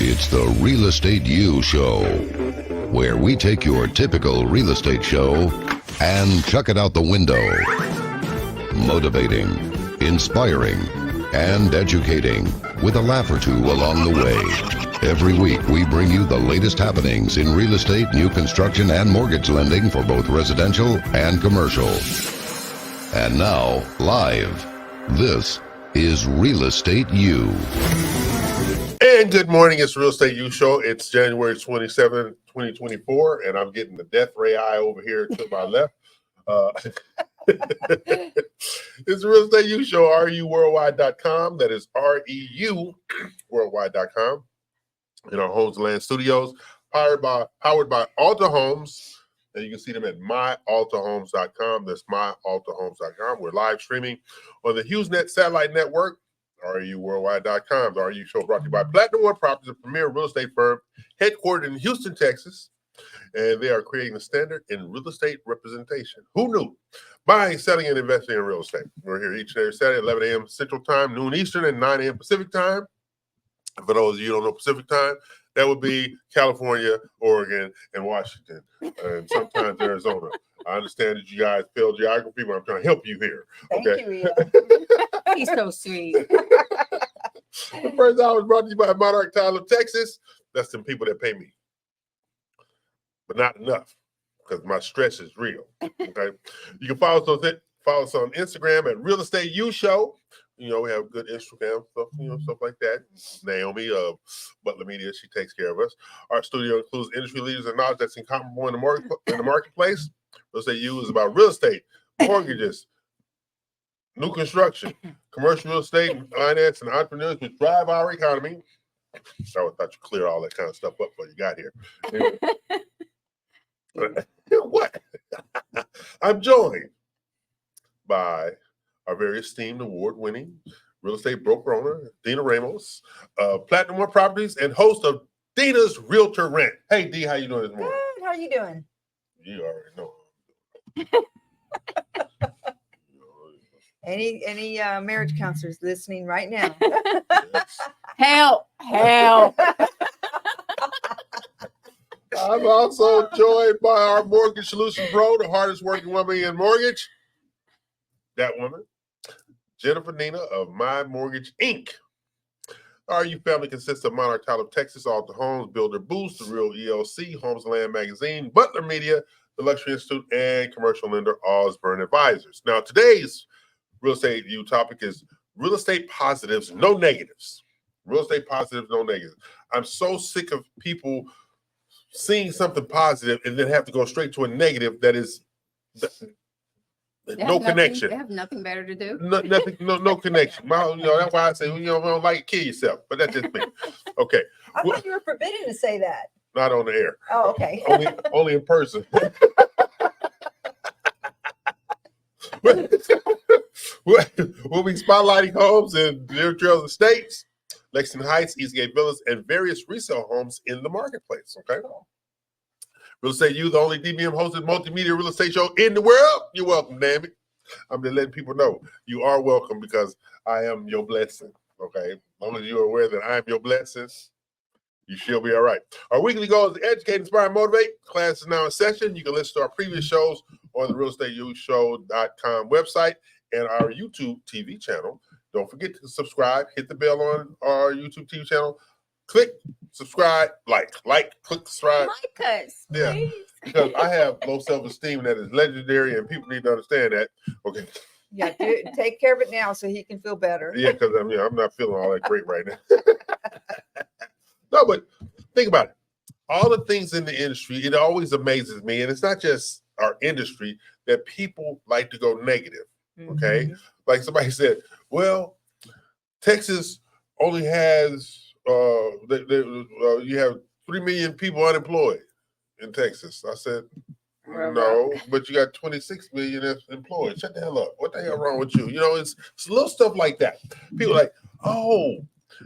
It's the Real Estate U Show, where we take your typical real estate show and chuck it out the window. Motivating, inspiring, and educating with a laugh or two along the way. Every week we bring you the latest happenings in real estate, new construction, and mortgage lending for both residential and commercial. And now, live, this is Real Estate U. And good morning, it's Real Estate U Show. It's January 27, 2024, and I'm getting the death ray eye over here to my left. It's Real Estate U Show, REUworldwide.com. That is REU worldwide.com. In our Homes and Land Studios, powered by Alta Homes. And you can see them at myaltahomes.com. That's myaltahomes.com. We're live streaming on the HughesNet Satellite Network, REUworldwide.com. The REU Show brought to you by Platinum One Properties, a premier real estate firm headquartered in Houston, Texas. And they are creating a standard in real estate representation. Who knew? Buying, selling, and investing in real estate. We're here each and every Saturday at 11 a.m. Central Time, noon Eastern, and 9 a.m. Pacific Time. For those of you who don't know Pacific Time, that would be California, Oregon, and Washington, and sometimes Arizona. I understand that you guys fail geography, but I'm trying to help you here. Okay? Thank you, He's so sweet. The first hour is brought to you by Monarch Title of Texas. That's some people that pay me, but not enough because my stress is real. Okay, you can follow us on Instagram at Real Estate U Show. You know, we have good Instagram stuff, stuff like that. Naomi of Butler Media, she takes care of us. Our studio includes industry leaders and knowledge that's incomparable in the marketplace. Real Estate U is about real estate, mortgages, new construction, commercial real estate, finance, and entrepreneurs which drive our economy. I thought you cleared all that kind of stuff up before you got here. What? I'm joined by our very esteemed award-winning real estate broker owner, Dina Ramos, Platinum One Properties, and host of Dina's Realtor Rent. Hey, D, how you doing this morning? Good. How are you doing? You already know. Any marriage counselors listening right now? Help. I'm also joined by our Mortgage Solution Pro, the hardest working woman in mortgage. That woman, Jennifer Nina of My Mortgage Inc. Our REU family consists of Monarch Title of Texas, Alta Homes, Builder Boost, The Real ELC, Homes and Land Magazine, Butler Media, the Luxury Institute, and commercial lender Osborne Advisors. Now, today's Real Estate U topic is real estate positives, no negatives. Real estate positives, no negatives. I'm so sick of people seeing something positive and then have to go straight to a negative that is no connection. They have nothing better to do. No connection. That's why I say, don't like it, kill yourself. But that's just me. Okay. I thought you were forbidden to say that. Not on the air. Oh, okay. Only in person. We'll be spotlighting homes in Deer Trails Estates, Lexington Heights, Eastgate Villas, and various resale homes in the marketplace. Okay. Real Estate U, the only DBM hosted multimedia real estate show in the world. You're welcome, damn it. I'm just letting people know you are welcome because I am your blessing. Okay. As long as you're aware that I am your blessing, you shall be all right. Our weekly goal is to educate, inspire, and motivate. Class is now in session. You can listen to our previous shows on the realestateuShow.com website and our YouTube TV channel. Don't forget to subscribe. Hit the bell on our YouTube TV channel. Click, subscribe, like, click, subscribe. Like us, Yeah, please. because I have low self-esteem that is legendary, and people need to understand that. Okay. Yeah, take care of it now so he can feel better. Yeah, because I'm not feeling all that great right now. No, but think about it. All the things in the industry, it always amazes me, and it's not just our industry that people like to go negative. Okay, like somebody said, well, Texas only has you have 3 million people unemployed in Texas. I said, no, but you got 26 million that's employed. Shut the hell up. What the hell wrong with you? It's little stuff like that. People are like, oh,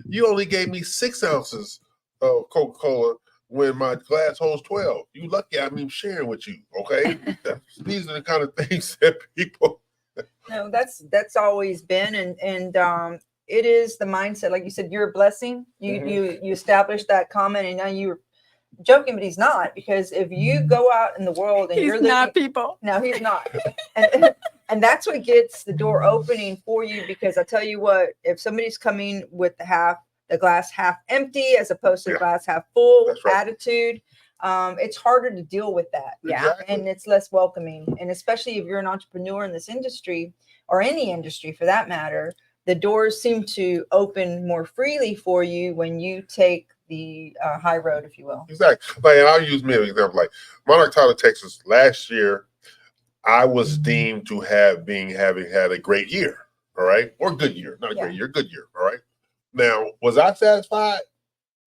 you only gave me 6 ounces of Coca-Cola when my glass holds 12. You lucky I'm even sharing with you. Okay, these are the kind of things that people. No, that's always been, and it is the mindset. Like you said, you're a blessing. You established that comment, and now you're joking, but he's not, because if you go out in the world and He's you're looking, not people. no, he's not. And that's what gets the door opening for you, because I tell you what, if somebody's coming with the glass half empty as opposed to Yeah. glass half full That's right. attitude, it's harder to deal with that. Yeah. Exactly. And it's less welcoming. And especially if you're an entrepreneur in this industry, or any industry for that matter, the doors seem to open more freely for you when you take the high road, if you will. Exactly. Like, and I'll use me as an example. Like Monarch Tyler, Texas, last year, I was deemed to having had a great year. All right, or good year, not a great year, good year. All right. Now, was I satisfied?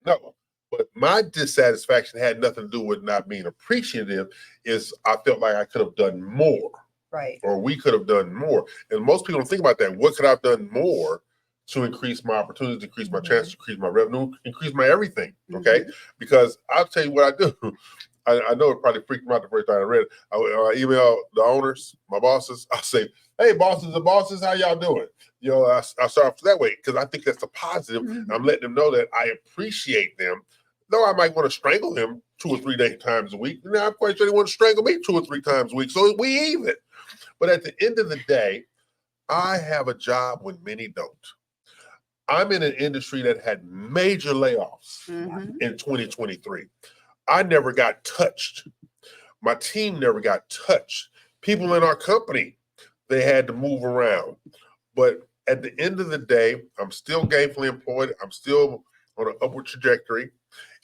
No. But my dissatisfaction had nothing to do with not being appreciative. Is I felt like I could have done more, Right. or we could have done more. And most people don't think about that. What could I have done more to increase my opportunities, increase my chances, increase my revenue, increase my everything? Okay, because I'll tell you what I do. I know it probably freaked me out the first time I read it. I email the owners, my bosses. I'll say, "Hey, bosses, how y'all doing?" You know, I start off that way because I think that's a positive. I'm letting them know that I appreciate them. Though I might want to strangle them 2 or 3 times a week. Now I'm quite sure they want to strangle me 2 or 3 times a week. So we even. But at the end of the day, I have a job when many don't. I'm in an industry that had major layoffs in 2023. I never got touched. My team never got touched. People in our company, they had to move around. But at the end of the day, I'm still gainfully employed. I'm still on an upward trajectory.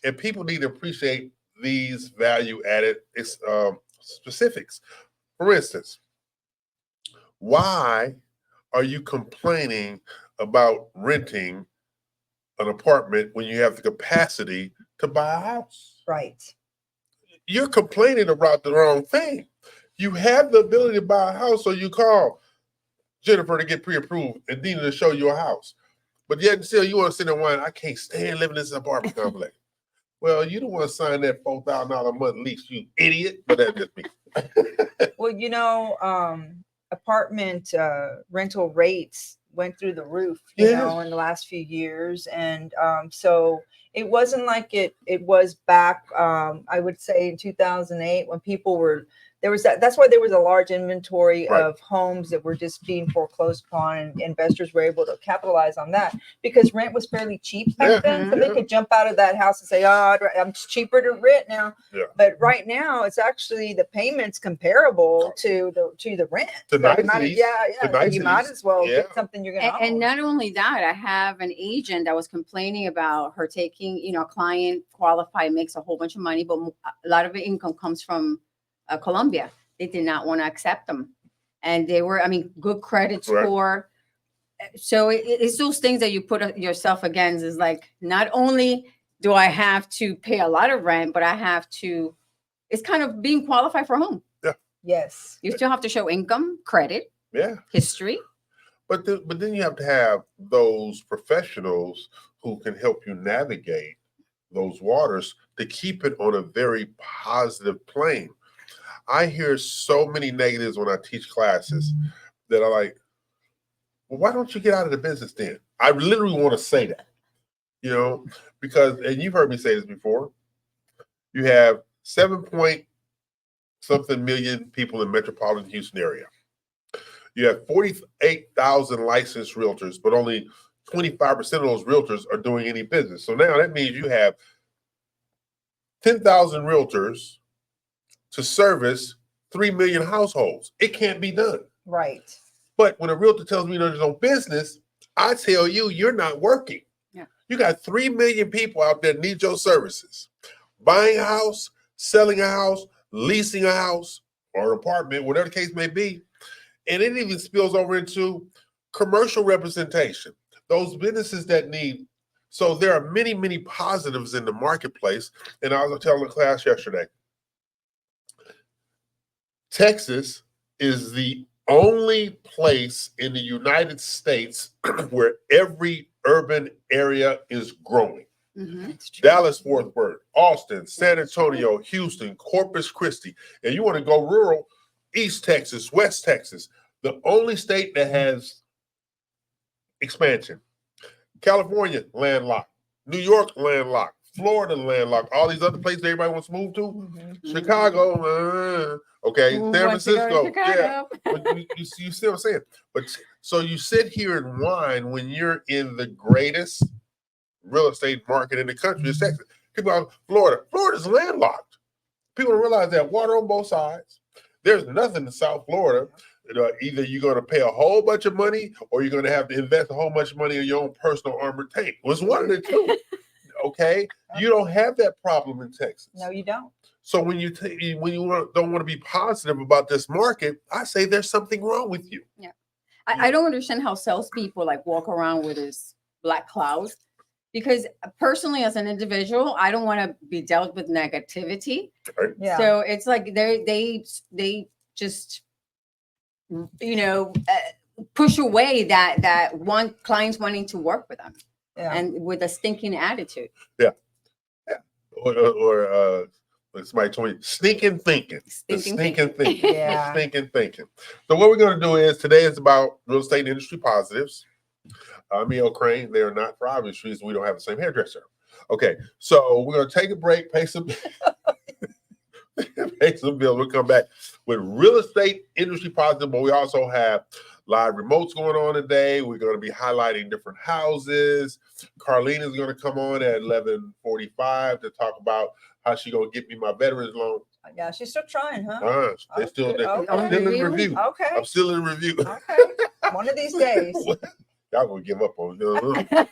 And people need to appreciate these value-added specifics. For instance, why are you complaining about renting an apartment when you have the capacity to buy a house? Right. You're complaining about the wrong thing. You have the ability to buy a house, so you call Jennifer to get pre-approved and Dina to show you a house. But yet still you want to sit there and whine, I can't stand living in this apartment complex. Well, you don't want to sign that $4,000 a month lease, you idiot. But that's just me. Well, you know, apartment rental rates went through the roof, you know, in the last few years. And so it wasn't like it was back, I would say in 2008 when people were, that's why there was a large inventory of homes that were just being foreclosed upon, and investors were able to capitalize on that because rent was fairly cheap back then. So they could jump out of that house and say, oh, I'm cheaper to rent now. But right now it's actually the payments comparable to the rent. The niceties. You might as well get something you're going to own. And not only that, I have an agent that was complaining about her taking, you know, a client qualified, makes a whole bunch of money, but a lot of the income comes from Colombia. They did not want to accept them. And they were, I mean, good credit score. So it's those things that you put yourself against, is like, not only do I have to pay a lot of rent, but I have to, it's kind of being qualified for a home. Yeah. Yes. You still have to show income, credit, history. But then you have to have those professionals who can help you navigate those waters to keep it on a very positive plane. I hear so many negatives when I teach classes that are like, well, why don't you get out of the business then? I literally want to say that, you know, because, and you've heard me say this before, you have 7-point-something million people in metropolitan Houston area. You have 48,000 licensed realtors, but only 25% of those realtors are doing any business. So now that means you have 10,000 realtors to service 3 million households. It can't be done. Right. But when a realtor tells me there's no business, I tell you, you're not working. Yeah. You got 3 million people out there need your services. Buying a house, selling a house, leasing a house or an apartment, whatever the case may be. And it even spills over into commercial representation. Those businesses that need. So there are many, many positives in the marketplace. And I was telling the class yesterday, Texas is the only place in the United States where every urban area is growing. Dallas, Fort Worth, Austin, San Antonio, Houston, Corpus Christi. And you want to go rural, East Texas, West Texas. The only state that has expansion California, landlocked. New York, landlocked. Florida, landlocked. All these other places everybody wants to move to. Mhm. Chicago, okay. Who San wants to go to Francisco, yeah. Chicago? But you see what I'm saying? But so you sit here and whine when you're in the greatest real estate market in the country is Texas. People out Florida. Florida's landlocked. People don't realize that water on both sides. There's nothing in South Florida. Either you're going to pay a whole bunch of money or you're going to have to invest a whole bunch of money in your own personal armored tank. It was one of the two. Okay, you don't have that problem in Texas. No, you don't. So when you don't want to be positive about this market, I say there's something wrong with you. Yeah, I don't understand how salespeople like walk around with this black clouds. Because personally, as an individual, I don't want to be dealt with negativity. Right? Yeah. So it's like they just push away that one clients wanting to work with them Yeah. and with a stinking attitude. Or somebody told me stinking thinking. Stinking Stinking thinking. Yeah. Stinking thinking. So what we're going to do is today is about real estate industry positives. I'm E.L. Crane. They are not for obvious reasons. We don't have the same hairdresser. Okay, so we're going to take a break, pay some bills. We'll come back with real estate industry positive, but we also have live remotes going on today. We're going to be highlighting different houses. Carlene is going to come on at 11:45 to talk about how she's going to get me my veterans loan. Yeah, she's still trying, huh? I'm still in Okay. review. Okay. I'm still in review. Okay. One of these days. Y'all gonna give up on it.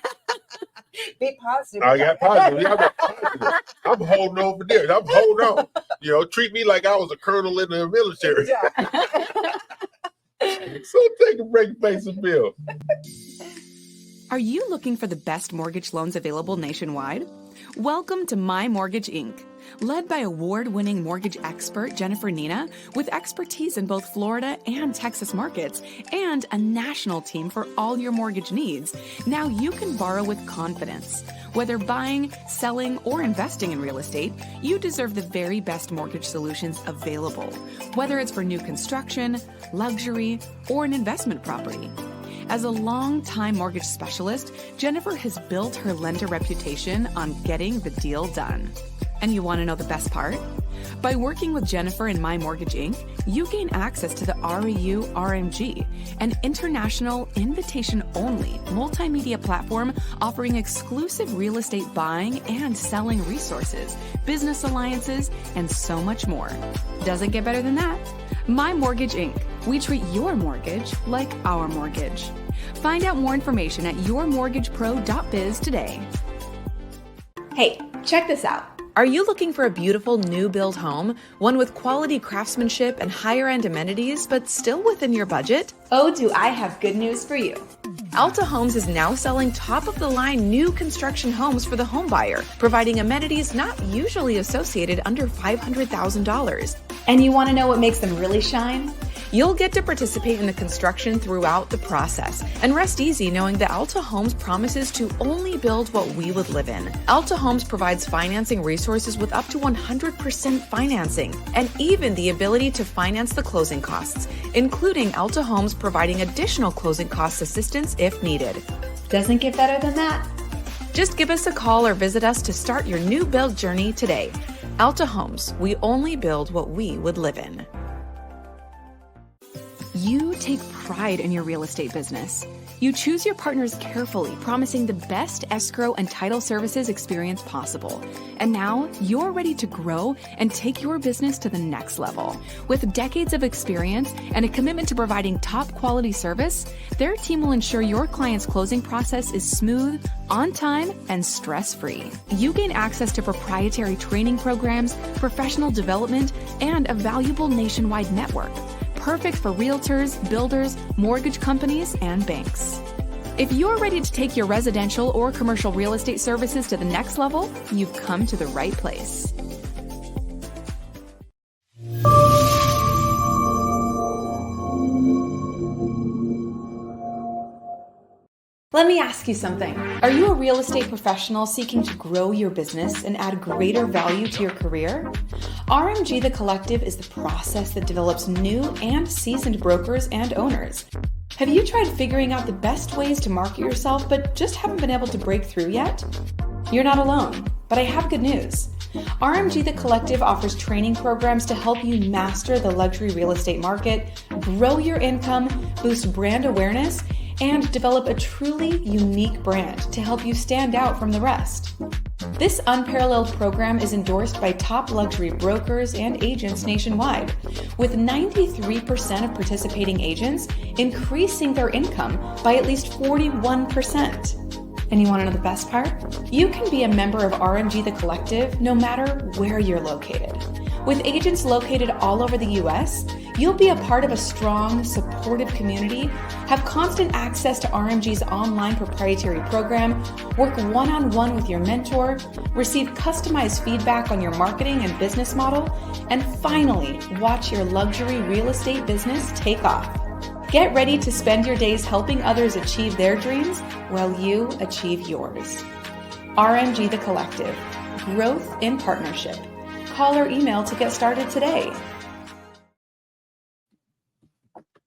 Be positive. I got positive. Y'all got positive. I'm holding on for dear. I'm holding on. Treat me like I was a colonel in the military. Exactly. So take a break and pay some bills. Are you looking for the best mortgage loans available nationwide? Welcome to My Mortgage Inc., led by award-winning mortgage expert Jennifer Nina, with expertise in both Florida and Texas markets, and a national team for all your mortgage needs. Now you can borrow with confidence. Whether buying, selling, or investing in real estate, you deserve the very best mortgage solutions available, whether it's for new construction, luxury, or an investment property. As a long-time mortgage specialist, Jennifer has built her lender reputation on getting the deal done. And you want to know the best part? By working with Jennifer and My Mortgage Inc., you gain access to the REU RMG, an international invitation-only multimedia platform offering exclusive real estate buying and selling resources, business alliances, and so much more. Doesn't get better than that. My Mortgage Inc. We treat your mortgage like our mortgage. Find out more information at yourmortgagepro.biz today. Hey, check this out. Are you looking for a beautiful new build home, one with quality craftsmanship and higher end amenities, but still within your budget? Oh, do I have good news for you. Alta Homes is now selling top-of-the-line new construction homes for the home buyer, providing amenities not usually associated under $500,000. And you want to know what makes them really shine? You'll get to participate in the construction throughout the process and rest easy knowing that Alta Homes promises to only build what we would live in. Alta Homes provides financing resources with up to 100% financing and even the ability to finance the closing costs, including Alta Homes providing additional closing cost assistance if needed. Doesn't get better than that. Just give us a call or visit us to start your new build journey today. Alta Homes, we only build what we would live in. You take pride in your real estate business. You choose your partners carefully, promising the best escrow and title services experience possible. And now you're ready to grow and take your business to the next level. With decades of experience and a commitment to providing top quality service, their team will ensure your client's closing process is smooth, on time, and stress-free. You gain access to proprietary training programs, professional development, and a valuable nationwide network. Perfect for realtors, builders, mortgage companies, and banks. If you're ready to take your residential or commercial real estate services to the next level, you've come to the right place. Let me ask you something. Are you a real estate professional seeking to grow your business and add greater value to your career? RMG The Collective is the process that develops new and seasoned brokers and owners. Have you tried figuring out the best ways to market yourself but just haven't been able to break through yet? You're not alone, but I have good news. RMG The Collective offers training programs to help you master the luxury real estate market, grow your income, boost brand awareness, and develop a truly unique brand to help you stand out from the rest. This unparalleled program is endorsed by top luxury brokers and agents nationwide, with 93% of participating agents increasing their income by at least 41%. And you want to know the best part? You can be a member of RMG The Collective no matter where you're located. With agents located all over the US, you'll be a part of a strong, supportive community, have constant access to RMG's online proprietary program, work one-on-one with your mentor, receive customized feedback on your marketing and business model, and finally, watch your luxury real estate business take off. Get ready to spend your days helping others achieve their dreams while you achieve yours. RMG The Collective. Growth in partnership. Call or email to get started today.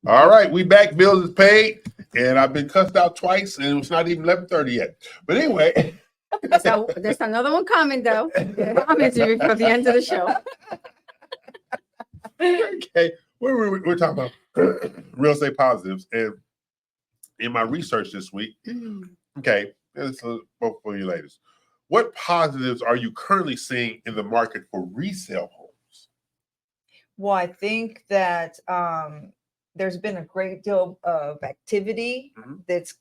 All right, we back. Bills is paid, and I've been cussed out twice, and it's not even 11:30 yet. But anyway, So there's another one coming though. Coming to you for the end of the show. okay, we're talking about real estate positives, and in my research this week, okay, this is both for you ladies. What positives are you currently seeing in the market for resale homes? Well, I think that there's been a great deal of activity that's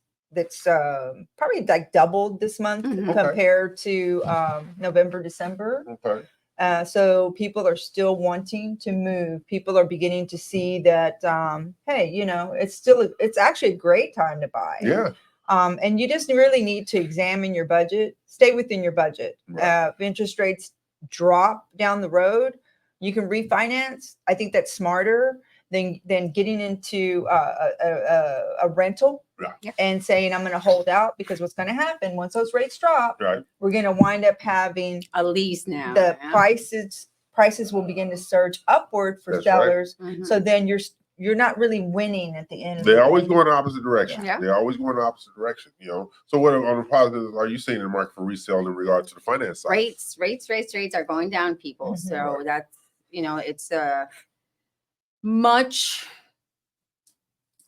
probably like doubled this month compared to November, December. Okay. So people are still wanting to move. People are beginning to see that, hey, it's actually a great time to buy. Yeah. And you just really need to examine your budget, stay within your budget. Right. If interest rates drop down the road, you can refinance. I think that's smarter than getting into a rental and saying, I'm going to hold out, because what's going to happen once those rates drop, we're going to wind up having a lease now. The prices will begin to surge upward for sellers. Mm-hmm. So then you're not really winning at the end. They're always going the opposite direction. Yeah. They're always going the opposite direction, So what on the positives are you seeing in the market for resale in regard to the finance side? Rates are going down, people. So that's, it's much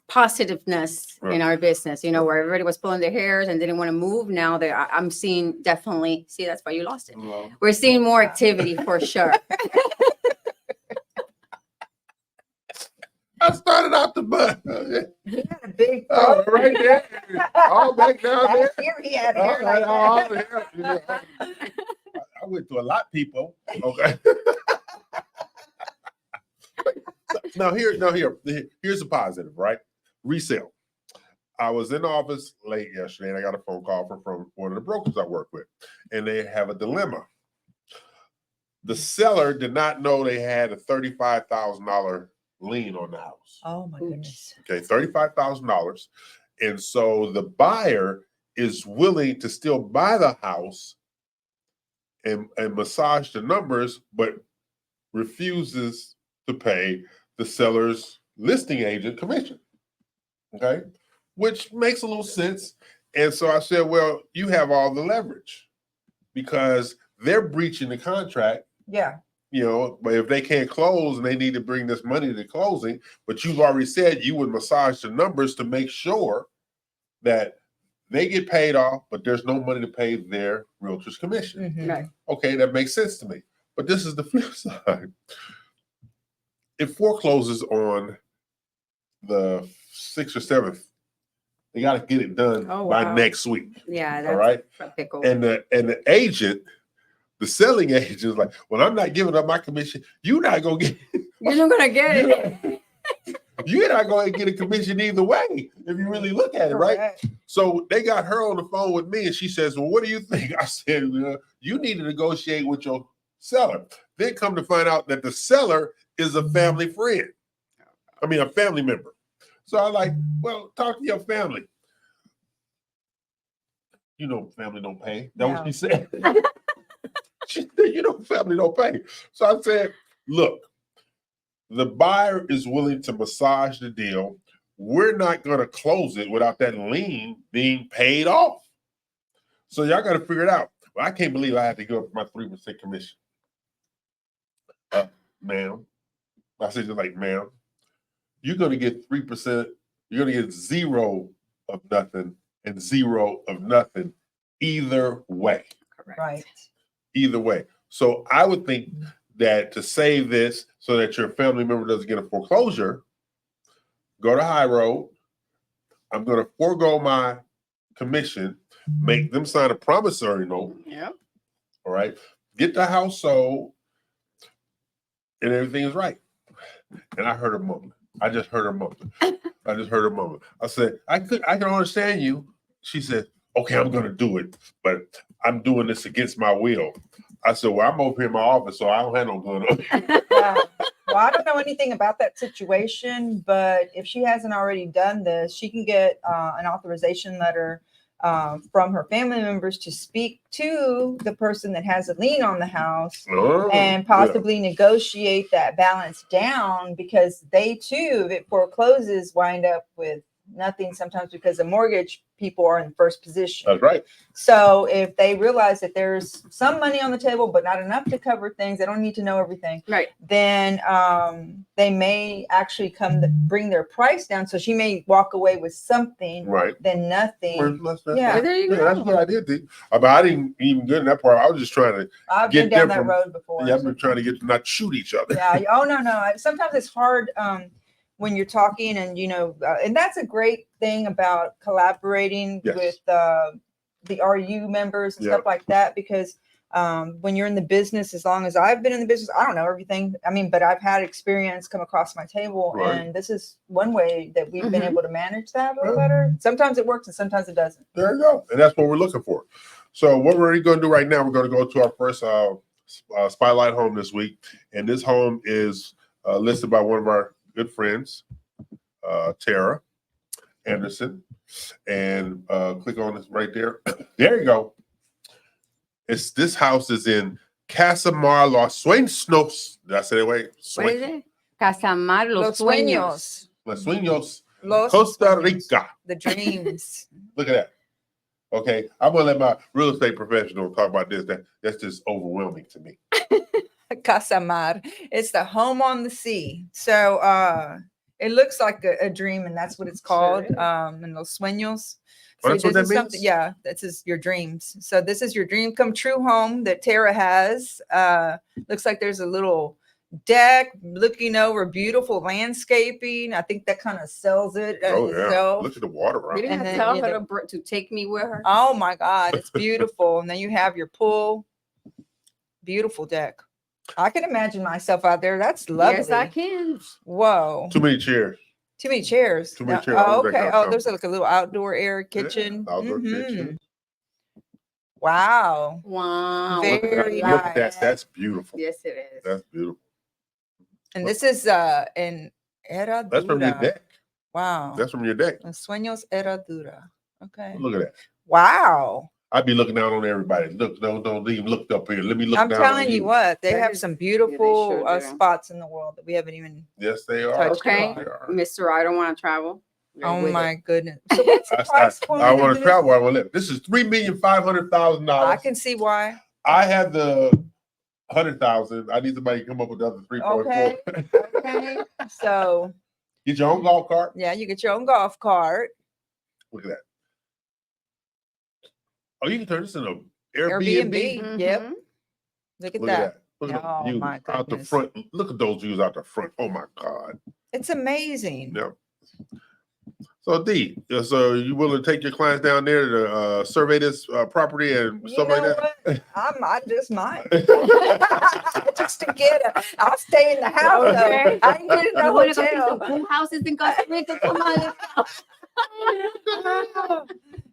positiveness in our business, where everybody was pulling their hairs and didn't want to move. Now I'm seeing definitely, see, that's why you lost it. Well, We're seeing more activity for sure. I started out the butt. He had a big Right there. All back down there. Here he had All hair right, like that. I went through a lot, people. Okay. Now here's a positive, right? Resale. I was in the office late yesterday, and I got a phone call from one of the brokers I work with, and they have a dilemma. The seller did not know they had a $35,000 lien on the house. Oh my goodness. Okay, $35,000. And so the buyer is willing to still buy the house and massage the numbers, but refuses to pay the seller's listing agent commission. Okay, which makes a little sense. And so I said, well, you have all the leverage because they're breaching the contract. Yeah. But if they can't close and they need to bring this money to closing, but you've already said you would massage the numbers to make sure that they get paid off, but there's no money to pay their realtor's commission. Right. Okay, that makes sense to me. But this is the flip side. It forecloses on the 6th or 7th. They got to get it done by next week. Yeah. All right. Pickle. And the agent, the selling agent is like, well, I'm not giving up my commission. You're not going to get it. You're not going to get it. You're not going to get a commission either way if you really look at it, right? So they got her on the phone with me, and she says, well, what do you think? I said, you need to negotiate with your seller. Then come to find out that the seller is a family friend. I mean, a family member. So I'm like, well, talk to your family. Family don't pay. That's what she said. She said, family don't pay. So I said, look, the buyer is willing to massage the deal we're not going to close it without that lien being paid off. So y'all got to figure it out. Well, I can't believe I had to give up my 3% commission. Ma'am, I said just like, ma'am, you're going to get 3%. You're going to get 0 of nothing and 0 of nothing either way. Correct. Right. Either way. So I would think that to save this so that your family member doesn't get a foreclosure, go to High Road. I'm going to forego my commission, make them sign a promissory note. Yep. All right. Get the house sold and everything is right. And I heard a moment. I just heard a moment. I said, I can understand you. She said, okay, I'm going to do it, but I'm doing this against my will. I said, well, I'm over here in my office, so I don't have no gun on. Yeah. Well, I don't know anything about that situation, but if she hasn't already done this, she can get an authorization letter from her family members to speak to the person that has a lien on the house and possibly negotiate that balance down, because they too, if it forecloses, wind up with nothing sometimes because the mortgage people are in first position. That's right. So if they realize that there's some money on the table, but not enough to cover things, they don't need to know everything. Right. Then they may actually bring their price down. So she may walk away with something, Right. than nothing. Yeah, Well, there you go. that's what I did. I didn't even get in that part. I was just trying to. I've Get been down them that from- road before. Yeah, I've been trying to get to not shoot each other. Yeah. Oh, no. Sometimes it's hard when you're talking and, and that's a great thing about collaborating Yes. with the RU members and stuff like that, because when you're in the business, as long as I've been in the business, I don't know everything. I mean, but I've had experience come across my table, Right. and this is one way that we've been Mhm. able to manage that a little Right. better. Sometimes it works and sometimes it doesn't. There you go. And that's what we're looking for. So what we're going to do right now, we're going to go to our first spotlight home this week. And this home is listed by one of our good friends, Tara Anderson. And click on this right there. There you go. This house is in Casamar, Los Sueños. Did I say that way? What is it? Casamar Los Sueños. Los Sueños, Los Costa Sueños. Rica. The dreams. Look at that. Okay, I'm gonna let my real estate professional talk about this. That's just overwhelming to me. Casamar. It's the home on the sea. So it looks like a dream, and that's what it's called. Sure is. In Los Sueños. Oh, that's what this that is something- means? Yeah, this is your dreams. So this is your dream come true home that Tara has. Looks like there's a little deck looking over beautiful landscaping. I think that kind of sells it Oh yeah, itself. look at the water We around. didn't And have to then, tell yeah, her to take me with her. Oh my God, it's beautiful. And then you have your pool. Beautiful deck. I can imagine myself out there. That's lovely. Yes, I can. Whoa. Too many chairs. Too many chairs. Too many No- chairs. I Oh, was like, okay. no, Oh, there's like a little outdoor area kitchen. outdoor Mhm. kitchen. Wow. Wow. Very Look at that. nice. That's beautiful. Yes, it is. That's beautiful. And this is in Herradura. That's from your deck. Wow. That's from your deck. Los Sueños Herradura. Okay. Look at that. Wow. I'd be looking down on everybody. Look, don't even look up here. Let me look I'm down. telling on you what, they That have is- some beautiful sure do. spots in the world that we haven't even. Yes, they are. Touch Okay, They are. Mr. I don't want to travel. You're Oh with my it. goodness. So what's the price point? I of want to this? travel. I want to live. This is $3,500,000. I can see why. I have the 100,000. I need somebody to come up with the other 3.4. Okay. Okay. So Get your own golf cart. yeah, you get your own golf cart. Look at that. Oh, you can turn this into Airbnb. Airbnb. Yep. Mhm. Look at Look that. at that. Look at Oh, the views my out the goodness. front. Look at those views out the front. Oh my God. It's amazing. Yeah. So D, so you willing to take your clients down there to survey this property and You stuff know like what? I just might. that? Just to get it. I'll stay in the house. Okay. Though. I ain't getting You no want to go see hotel. some pool houses in Costa Rica? Come on.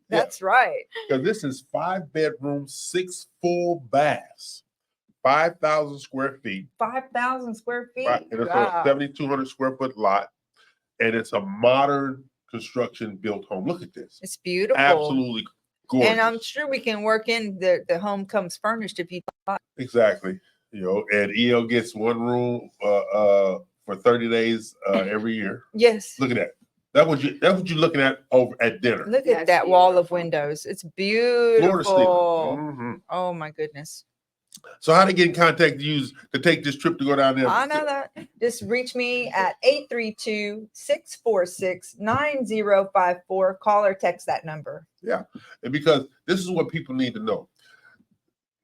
That's right. Because this is 5 bedrooms, 6 full baths, 5,000 square feet, 5,000 square feet. right? And it's Wow. a 7,200 square foot lot, and it's a modern construction built home. Look at this. It's beautiful. Absolutely gorgeous. And I'm sure we can work in the home comes furnished if you like. Exactly. You know, and EL gets one room for 30 days every year. Yes. Look at that. That's what you're looking at over at dinner. Look That's at that wall of beautiful. windows. It's Florida beautiful. Sleeper. Oh my goodness. So how to get in contact to use to take this trip to go down there? I know that. Just reach me at 832-646-9054. Call or text that number. And because this is what people need to know.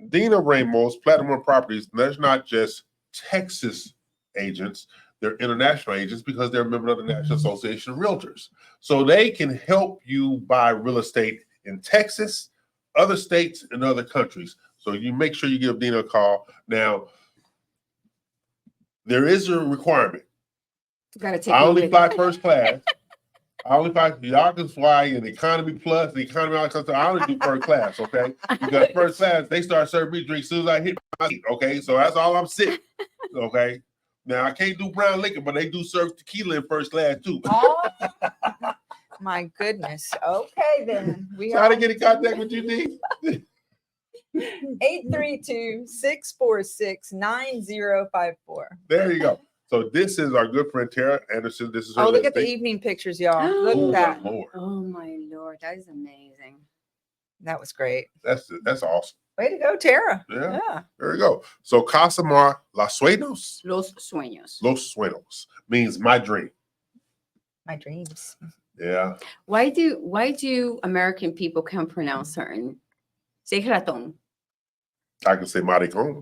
Dina Ramos, Platinum One Properties, there's not just Texas agents, they're international agents because they're a member of the National Association of Realtors. So they can help you buy real estate in Texas, other states, and other countries. So you make sure you give Dina a call. Now, there is a requirement. You gotta take I me only with fly you. first class. y'all can fly in economy plus, the economy all kinds of. I only do first class, okay? Because first class, they start serving me drinks as soon as I hit my seat, okay? So that's all I'm sitting, okay? Now I can't do brown liquor, but they do serve tequila in first class too. Oh my goodness. Okay, then. We So how to are get in contact with you, D? 832-646-9054. There you go. So this is our good friend Tara Anderson. This is her Oh, look at the listing. evening pictures, y'all. Look Oh, at that. my Lord. Oh my Lord, that is amazing. That was great. That's awesome. Way to go, Tara. Yeah. Yeah. There you go. So Casa Mar Los Sueños. Los sueños. Los Sueños means my dream. My dreams. Yeah. Why do American people can't pronounce certain? Say raton. I can say maricon.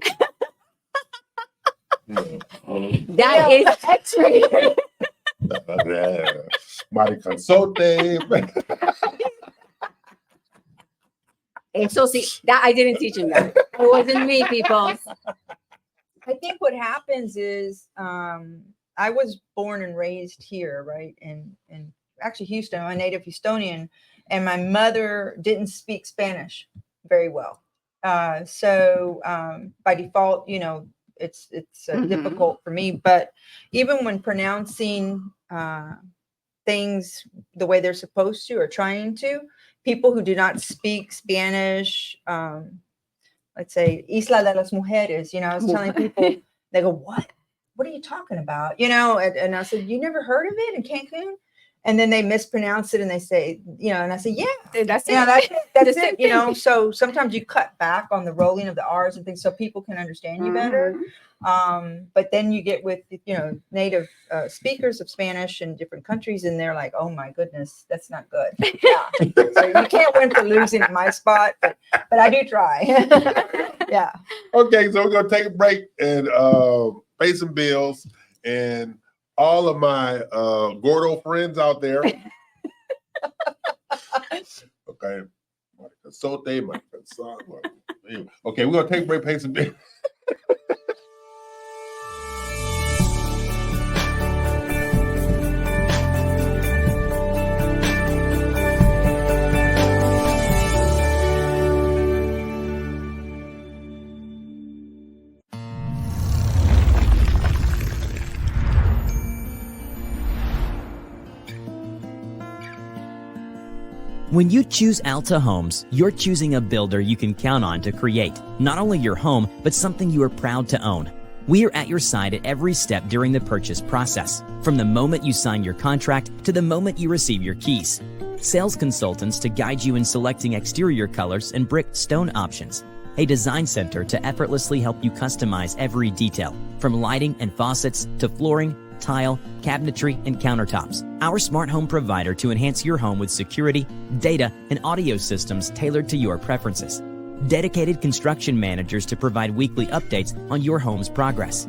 That is X-rated. Mariconzote. So see, that I didn't teach him that. It wasn't me, people. I think what happens is I was born and raised here, right? In actually Houston. I'm a native Houstonian, and my mother didn't speak Spanish very well. So by default, you know, it's Mhm. difficult for me. But even when pronouncing things the way they're supposed to or trying to, people who do not speak Spanish, let's say Isla de las Mujeres, you know, I was telling people, they go, what are you talking about? You know, and I said, you never heard of it in Cancun? And then they mispronounce it and they say, you know, and I say, yeah, That's yeah, it. that's The it, same you know. thing. So sometimes you cut back on the rolling of the R's and things so people can understand you better. But then you get with, you know, native speakers of Spanish in different countries, and they're like, oh my goodness, that's not good. Yeah. So you can't win for losing at my spot, but I do try. Yeah. Okay, so we're gonna take a break and pay some bills, and all of my Gordo friends out there. Okay. Mariconzote, Mariconzote. Okay, we're gonna take a break, pay some bills. When you choose Alta Homes, you're choosing a builder you can count on to create not only your home, but something you are proud to own. We are at your side at every step during the purchase process, from the moment you sign your contract to the moment you receive your keys. Sales consultants to guide you in selecting exterior colors and brick stone options. A design center to effortlessly help you customize every detail, from lighting and faucets to flooring, tile, cabinetry, and countertops. Our smart home provider to enhance your home with security, data, and audio systems tailored to your preferences. Dedicated construction managers to provide weekly updates on your home's progress.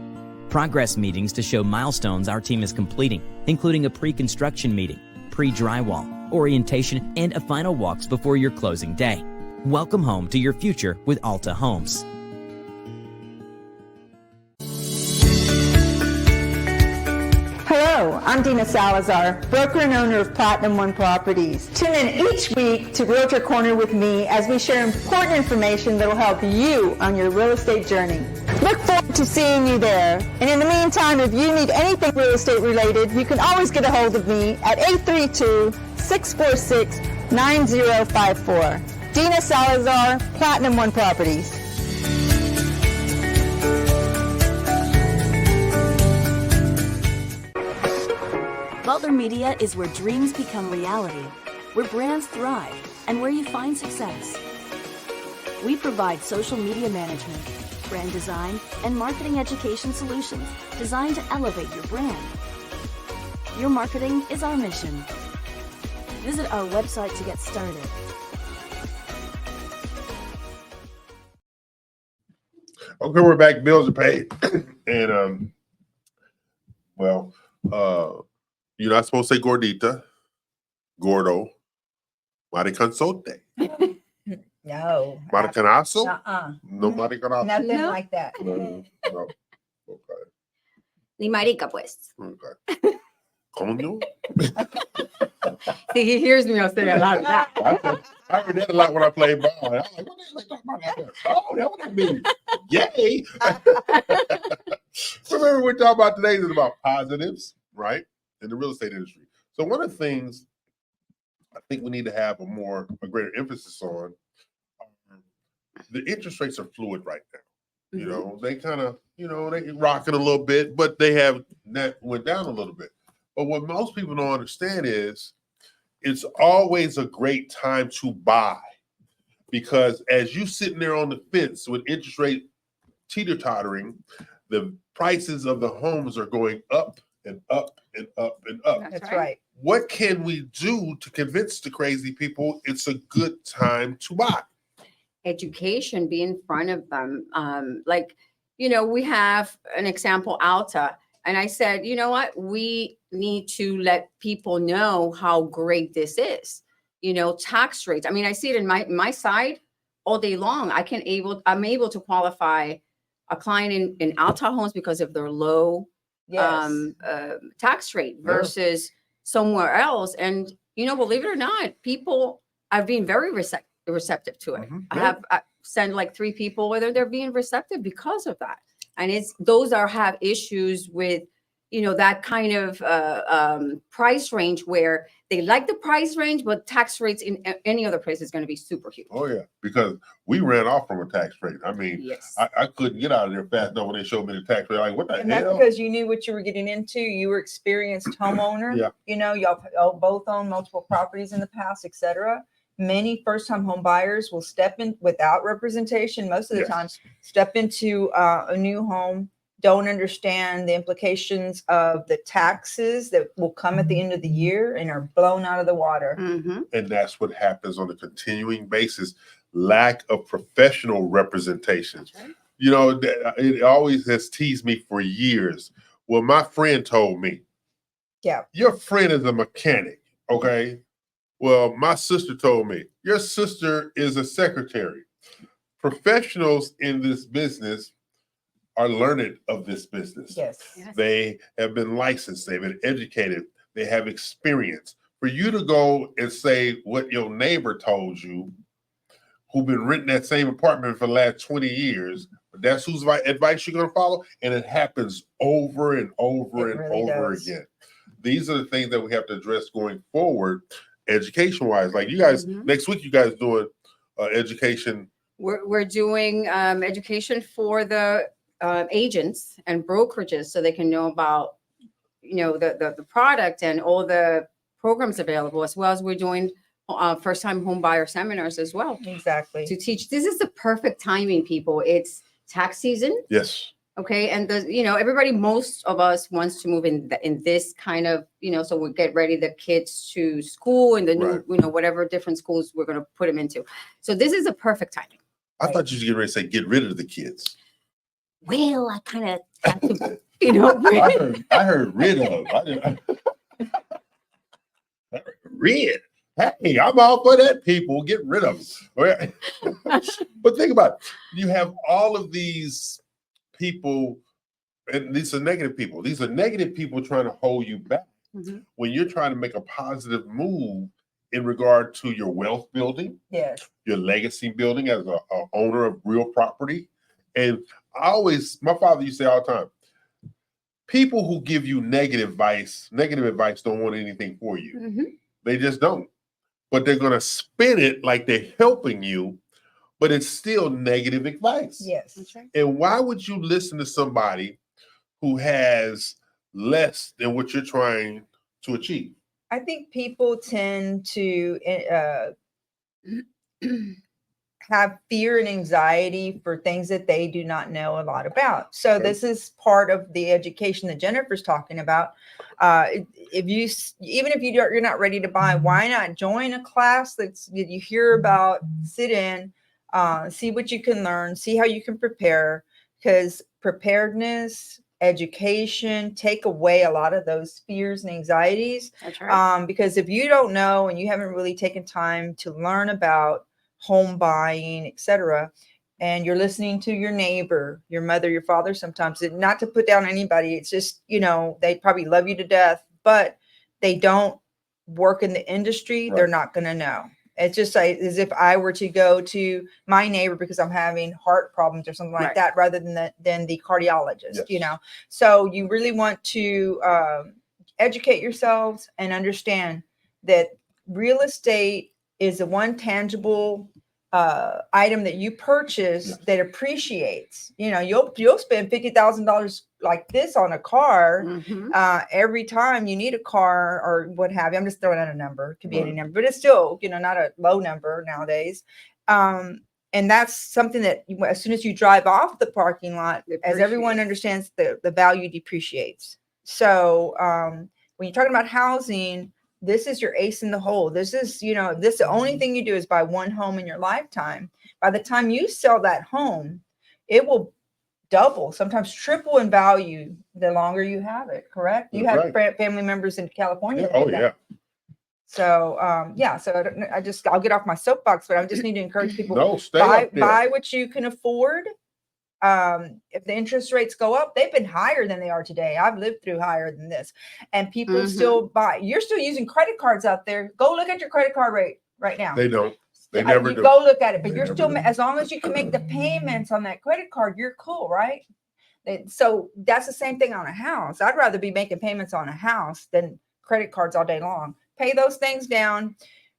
Progress meetings to show milestones our team is completing, including a pre-construction meeting, pre-drywall, orientation, and a final walks before your closing day. Welcome home to your future with Alta Homes. Hello, I'm Dina Salazar, broker and owner of Platinum One Properties. Tune in each week to Realtor Corner with me as we share important information that will help you on your real estate journey. Look forward to seeing you there. And in the meantime, if you need anything real estate related, you can always get a hold of me at 832-646-9054. Dina Salazar, Platinum One Properties. Butler Media is where dreams become reality, where brands thrive, and where you find success. We provide social media management, brand design, and marketing education solutions designed to elevate your brand. Your marketing is our mission. Visit our website to get started. Okay, we're back. Bills are paid. And you're not supposed to say gordita, gordo, maricanzote, No. maricanazo. No No. maricanazo. Nothing No. like that. No. Okay. Ni marica, pues. Okay. Coño. See, he hears me. I'll say a lot of that. I heard that a lot when I played ball. I was like, what the hell are they talking about? Oh, that's what that means. Yay. Remember, we're talking about today is about positives, right? In the real estate industry. So one of the things I think we need to have a greater emphasis on, the interest rates are fluid right now. You know, they kind of, they rocking a little bit, but they have that went down a little bit. But what most people don't understand is it's always a great time to buy, because as you sitting there on the fence with interest rate teeter-tottering, the prices of the homes are going up and up and up and up. That's right. What can we do to convince the crazy people it's a good time to buy? Education, be in front of them. We have an example, Alta. And I said, you know what? We need to let people know how great this is. Tax rates. I mean, I see it in my side all day long. I'm able to qualify a client in Alta Homes because of their low tax rate versus somewhere else. And, believe it or not, people are being very receptive to it. I send like 3 people, whether they're being receptive because of that. And have issues with, that kind of price range where they like the price range, but tax rates in any other place is going to be super huge. Oh yeah, because we ran off from a tax rate. I mean, yes. I couldn't get out of there fast enough when they showed me the tax rate. Like, what the And hell? that's because you knew what you were getting into. You were experienced homeowner. Yeah. Y'all both own multiple properties in the past, etc. Many first-time home buyers will step in without representation. Most of the time, step into a new home, don't understand the implications of the taxes that will come at the end of the year and are blown out of the water. And that's what happens on a continuing basis. Lack of professional representation. Right. It always has teased me for years. Well, my friend told me, your friend is a mechanic, okay? Well, my sister told me, your sister is a secretary. Professionals in this business are learned of this business. Yes. They have been licensed, they've been educated, they have experience. For you to go and say what your neighbor told you, who've been renting that same apartment for the last 20 years, that's whose advice you're going to follow. And it happens over and over and over again. These are the things that we have to address going forward, education-wise. Like you guys, next week, you guys doing education. We're doing education for the agents and brokerages so they can know about, the product and all the programs available, as well as we're doing first-time home buyer seminars as well. Exactly. To teach. This is the perfect timing, people. It's tax season. Yes. Okay. And everybody, most of us wants to move in this kind of, so we get ready the kids to school and the new, whatever different schools we're going to put them into. So this is a perfect timing. I thought you were getting ready to say get rid of the kids. Well, I kind of have to, I heard rid of. I heard rid. Hey, I'm all for that, people. Get rid of them. But think about it. You have all of these people, and these are negative people. These are negative people trying to hold you back when you're trying to make a positive move in regard to your wealth building, your legacy building as a owner of real property. And my father used to say all the time, people who give you negative advice don't want anything for you. They just don't. But they're going to spin it like they're helping you, but it's still negative advice. Yes. That's right. And why would you listen to somebody who has less than what you're trying to achieve? I think people tend to have fear and anxiety for things that they do not know a lot about. So this is part of the education that Jennifer's talking about. If you, even if you're not ready to buy, why not join a class that you hear about, sit in, see what you can learn, see how you can prepare, because preparedness, education take away a lot of those fears and anxieties. That's right. Because if you don't know and you haven't really taken time to learn about home buying, etc., and you're listening to your neighbor, your mother, your father, sometimes, not to put down anybody, it's just, they probably love you to death, but they don't work in the industry. They're not going to know. It's just like as if I were to go to my neighbor because I'm having heart problems or something like that, rather than the cardiologist. So you really want to educate yourselves and understand that real estate is the one tangible item that you purchase that appreciates. You'll spend $50,000 like this on a car every time you need a car or what have you. I'm just throwing out a number. It could be any number, but it's still, not a low number nowadays. And that's something that as soon as you drive off the parking lot, as everyone understands, the value depreciates. So when you're talking about housing, this is your ace in the hole. This is, the only thing you do is buy one home in your lifetime. By the time you sell that home, it will double, sometimes triple in value the longer you have it. Correct? You have family members in California. Oh, yeah. So, so I'll get off my soapbox, but I just need to encourage people. No, stay buy what you can afford. If the interest rates go up, they've been higher than they are today. I've lived through higher than this, and people still buy. You're still using credit cards out there. Go look at your credit card rate right now. They don't. They never do. Go look at it, but you're still, as long as you can make the payments on that credit card, you're cool, right? So that's the same thing on a house. I'd rather be making payments on a house than credit cards all day long. Pay those things down.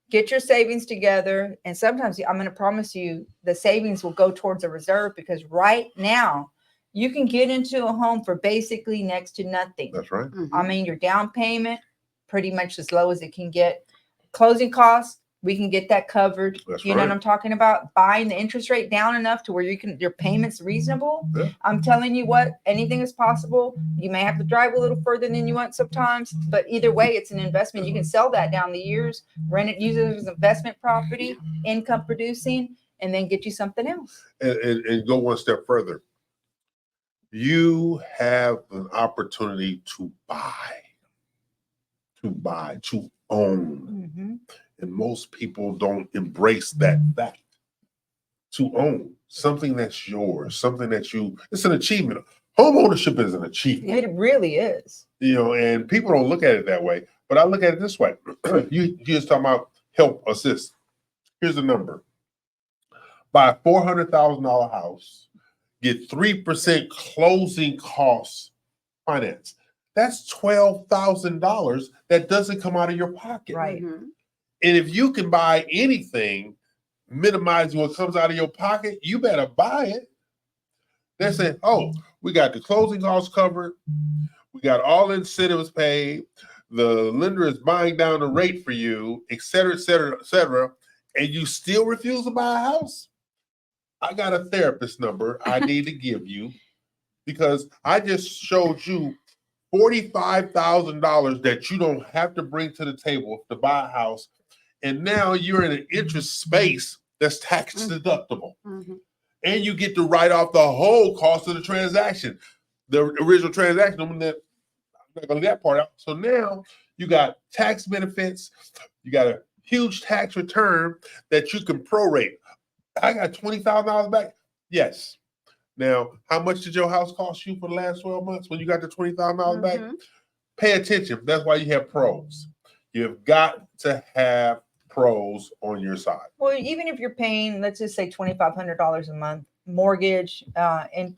Get your savings together. And sometimes I'm going to promise you the savings will go towards a reserve, because right now you can get into a home for basically next to nothing. That's right. I mean, your down payment, pretty much as low as it can get. Closing costs, we can get that covered. That's you know what I'm talking about? Buying the interest rate down enough to where your payments reasonable. Yeah. I'm telling you what, anything is possible. You may have to drive a little further than you want sometimes, but either way, it's an investment. You can sell that down the years, rent it, use it as investment property, income producing, and then get you something else. And go one step further. You have an opportunity to own. And most people don't embrace that fact. To own something that's yours, something that it's an achievement. Home ownership is an achievement. It really is. And people don't look at it that way. But I look at it this way. You just talking about help, assist. Here's the number. Buy a $400,000 house, get 3% closing costs finance. That's $12,000 that doesn't come out of your pocket. Right. And if you can buy anything, minimizing what comes out of your pocket, you better buy it. They're saying, oh, we got the closing costs covered. We got all incentives paid. The lender is buying down the rate for you, et cetera, et cetera, et cetera. And you still refuse to buy a house? I got a therapist number I need to give you, because I just showed you $45,000 that you don't have to bring to the table to buy a house. And now you're in an interest space that's tax deductible. And you get to write off the whole cost of the transaction. The original transaction, I'm not going to leave that part out. So now you got tax benefits. You got a huge tax return that you can prorate. I got $20,000 back. Yes. Now, how much did your house cost you for the last 12 months when you got the $20,000 back? Pay attention. That's why you have pros. You've got to have pros on your side. Well, even if you're paying, let's just say $2,500 a month, mortgage,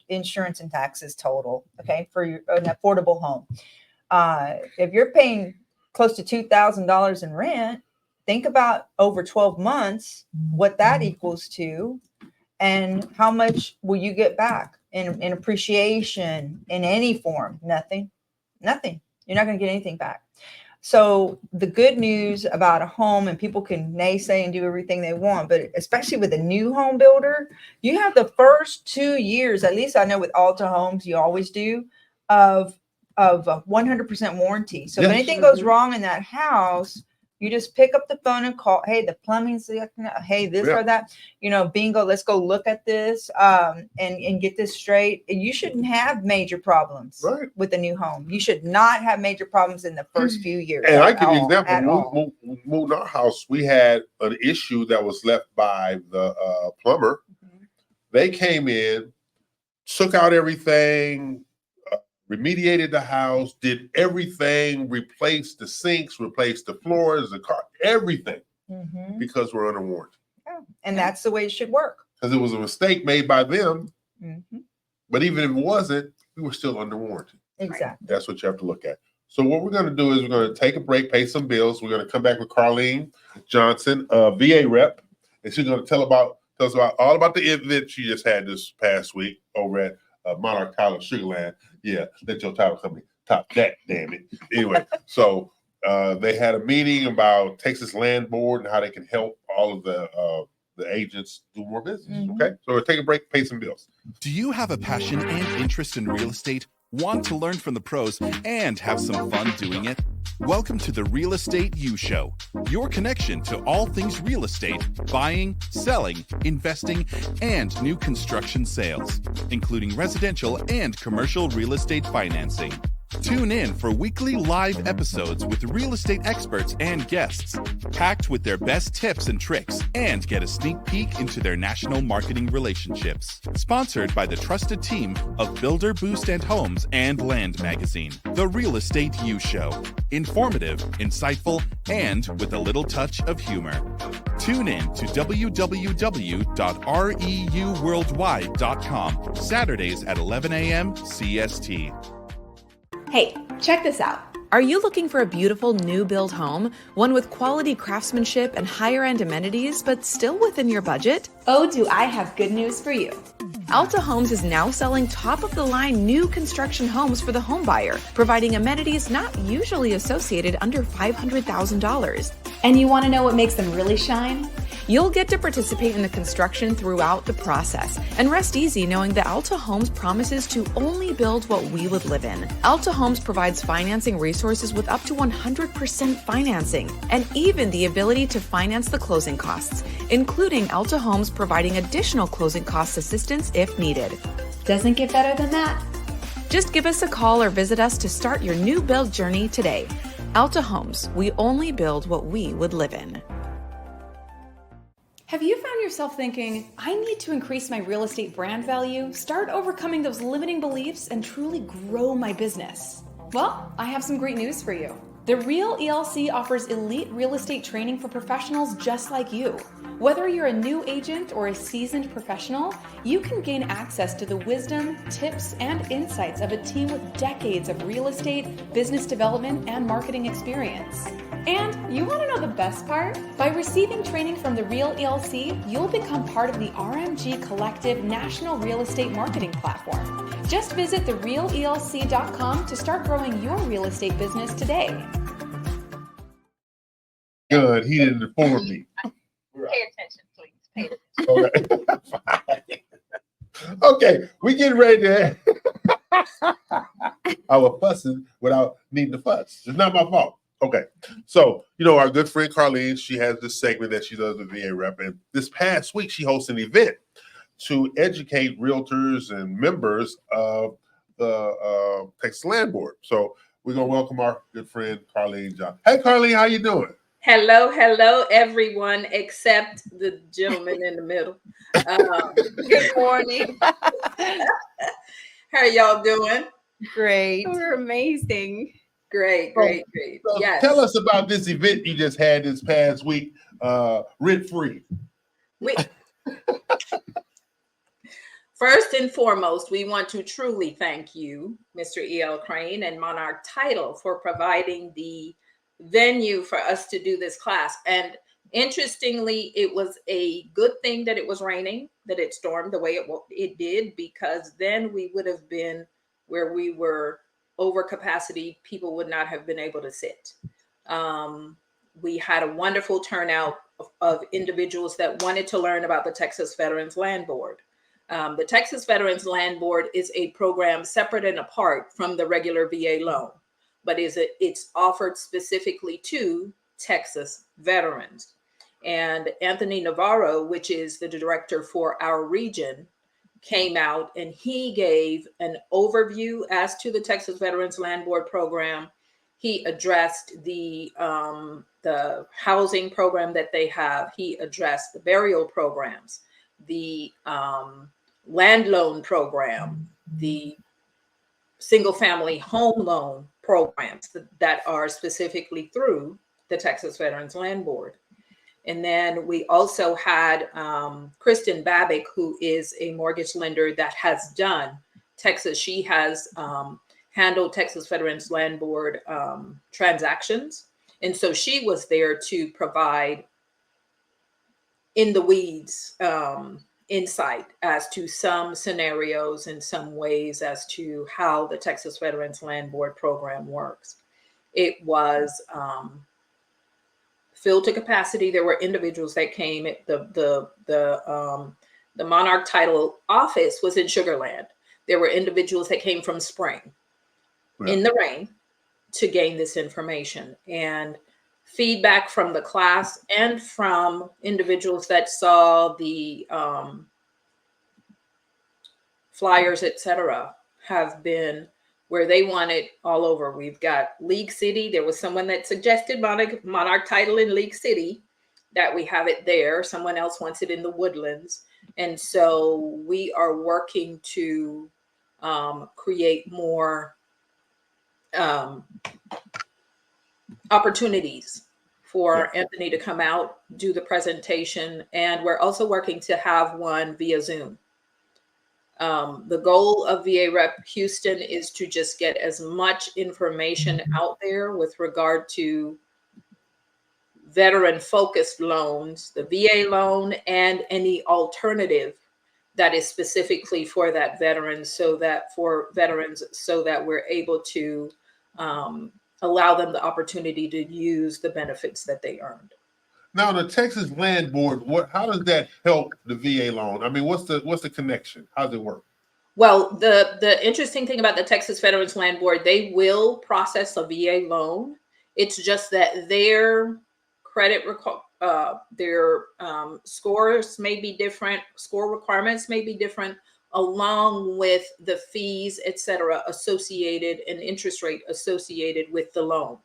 insurance, and taxes total, okay, for an affordable home. If you're paying close to $2,000 in rent, think about over 12 months what that equals to, and how much will you get back in appreciation in any form? Nothing. You're not going to get anything back. So the good news about a home, and people can naysay and do everything they want, but especially with a new home builder, you have the first 2 years, at least I know with Alta Homes, you always do, of a 100% warranty. So if Yes. anything goes wrong in that house, you just pick up the phone and call, hey, the plumbing's, hey, this Yeah. or that, bingo, let's go look at this, and get this straight. You shouldn't have major problems Right. with a new home. You should not have major problems in the first few years. And I at give you an all, example. at all. When we moved our house, we had an issue that was left by the plumber. They came in, took out everything, remediated the house, did everything, replaced the sinks, replaced the floors, the car, everything, Mhm. because we're under warranty. Yeah. And that's the way it should work. Because it was a mistake made by them, Mhm. but even if it wasn't, we were still under warranty. Exactly. That's what you have to look at. So what we're going to do is we're going to take a break, pay some bills. We're going to come back with Carlene Johnson, VA rep, and she's going to tell us about all about the event she just had this past week over at Monarch Title Sugarland. Yeah, let your title company top that, damn it. Anyway, so they had a meeting about Texas Land Board and how they can help all of the agents do more business. Mhm. Okay, so we'll take a break, pay some bills. Do you have a passion and interest in real estate? Want to learn from the pros and have some fun doing it? Welcome to the Real Estate U Show, your connection to all things real estate, buying, selling, investing, and new construction sales, including residential and commercial real estate financing. Tune in for weekly live episodes with real estate experts and guests, packed with their best tips and tricks, and get a sneak peek into their national marketing relationships. Sponsored by the trusted team of Builder Boost and Homes and Land Magazine. The Real Estate U Show. Informative, insightful, and with a little touch of humor. Tune in to www.reuworldwide.com, Saturdays at 11 a.m. CST. Hey, check this out. Are you looking for a beautiful new build home, one with quality craftsmanship and higher end amenities, but still within your budget? Oh, do I have good news for you. Alta Homes is now selling top of the line new construction homes for the home buyer, providing amenities not usually associated under $500,000. And you want to know what makes them really shine? You'll get to participate in the construction throughout the process and rest easy knowing that Alta Homes promises to only build what we would live in. Alta Homes provides financing resources with up to 100% financing and even the ability to finance the closing costs, including Alta Homes providing additional closing cost assistance if needed. Doesn't get better than that. Just give us a call or visit us to start your new build journey today. Alta Homes, we only build what we would live in. Have you found yourself thinking, I need to increase my real estate brand value, start overcoming those limiting beliefs, and truly grow my business? Well, I have some great news for you. The Real ELC offers elite real estate training for professionals just like you. Whether you're a new agent or a seasoned professional, you can gain access to the wisdom, tips, and insights of a team with decades of real estate, business development, and marketing experience. And you want to know the best part? By receiving training from the Real ELC, you'll become part of the RMG Collective National Real Estate Marketing Platform. Just visit therealelc.com to start growing your real estate business today. Good, he didn't inform me. Pay attention, please. Pay attention. Okay, okay, we getting ready to. I was fussing without needing to fuss. It's not my fault. Okay, so our good friend Carlene, she has this segment that she does with VA Rep, and this past week she hosted an event to educate realtors and members of the Texas Land Board. So we're gonna welcome our good friend Carlene Johnson. Hey, Carlene, how you doing? Hello, everyone, except the gentleman in the middle. Good morning. How are y'all doing? Great. We're amazing. Great. So Yes. tell us about this event you just had this past week, rent free. First and foremost, we want to truly thank you, Mr. E.L. Crane and Monarch Title, for providing the venue for us to do this class. And interestingly, it was a good thing that it was raining, that it stormed the way it did, because then we would have been where we were over capacity. People would not have been able to sit. We had a wonderful turnout of individuals that wanted to learn about the Texas Veterans Land Board. The Texas Veterans Land Board is a program separate and apart from the regular VA loan, but it's offered specifically to Texas veterans. And Anthony Navarro, which is the director for our region, came out and he gave an overview as to the Texas Veterans Land Board program. He addressed the housing program that they have. He addressed the burial programs, the land loan program, the single family home loan programs that are specifically through the Texas Veterans Land Board. And then we also had Kristen Babick, who is a mortgage lender that has done Texas. She has handled Texas Veterans Land Board transactions. And so she was there to provide in the weeds insight as to some scenarios and some ways as to how the Texas Veterans Land Board program works. It was filled to capacity. There were individuals that came. The Monarch Title office was in Sugar Land. There were individuals that came from Spring in the rain to gain this information, and feedback from the class and from individuals that saw the flyers, etc., have been where they want it all over. We've got League City. There was someone that suggested Monarch Title in League City, that we have it there. Someone else wants it in the Woodlands. And so we are working to create more opportunities for Anthony to come out, do the presentation. And we're also working to have one via Zoom. The goal of VA Rep Houston is to just get as much information out there with regard to veteran focused loans, the VA loan, and any alternative that is specifically for that veteran, so that we're able to allow them the opportunity to use the benefits that they earned. Now, the Texas Land Board, how does that help the VA loan? I mean, what's the connection? How does it work? Well, the interesting thing about the Texas Veterans Land Board, they will process a VA loan. It's just that their credit their scores may be different, score requirements may be different, along with the fees, etc., associated and interest rate associated with the loan.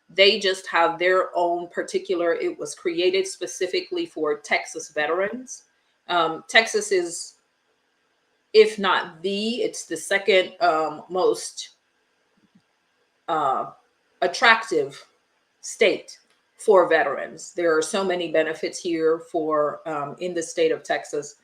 They just have their own particular, it was created specifically for Texas veterans. Texas is, if not it's the second most attractive state for veterans. There are so many benefits here for in the state of Texas,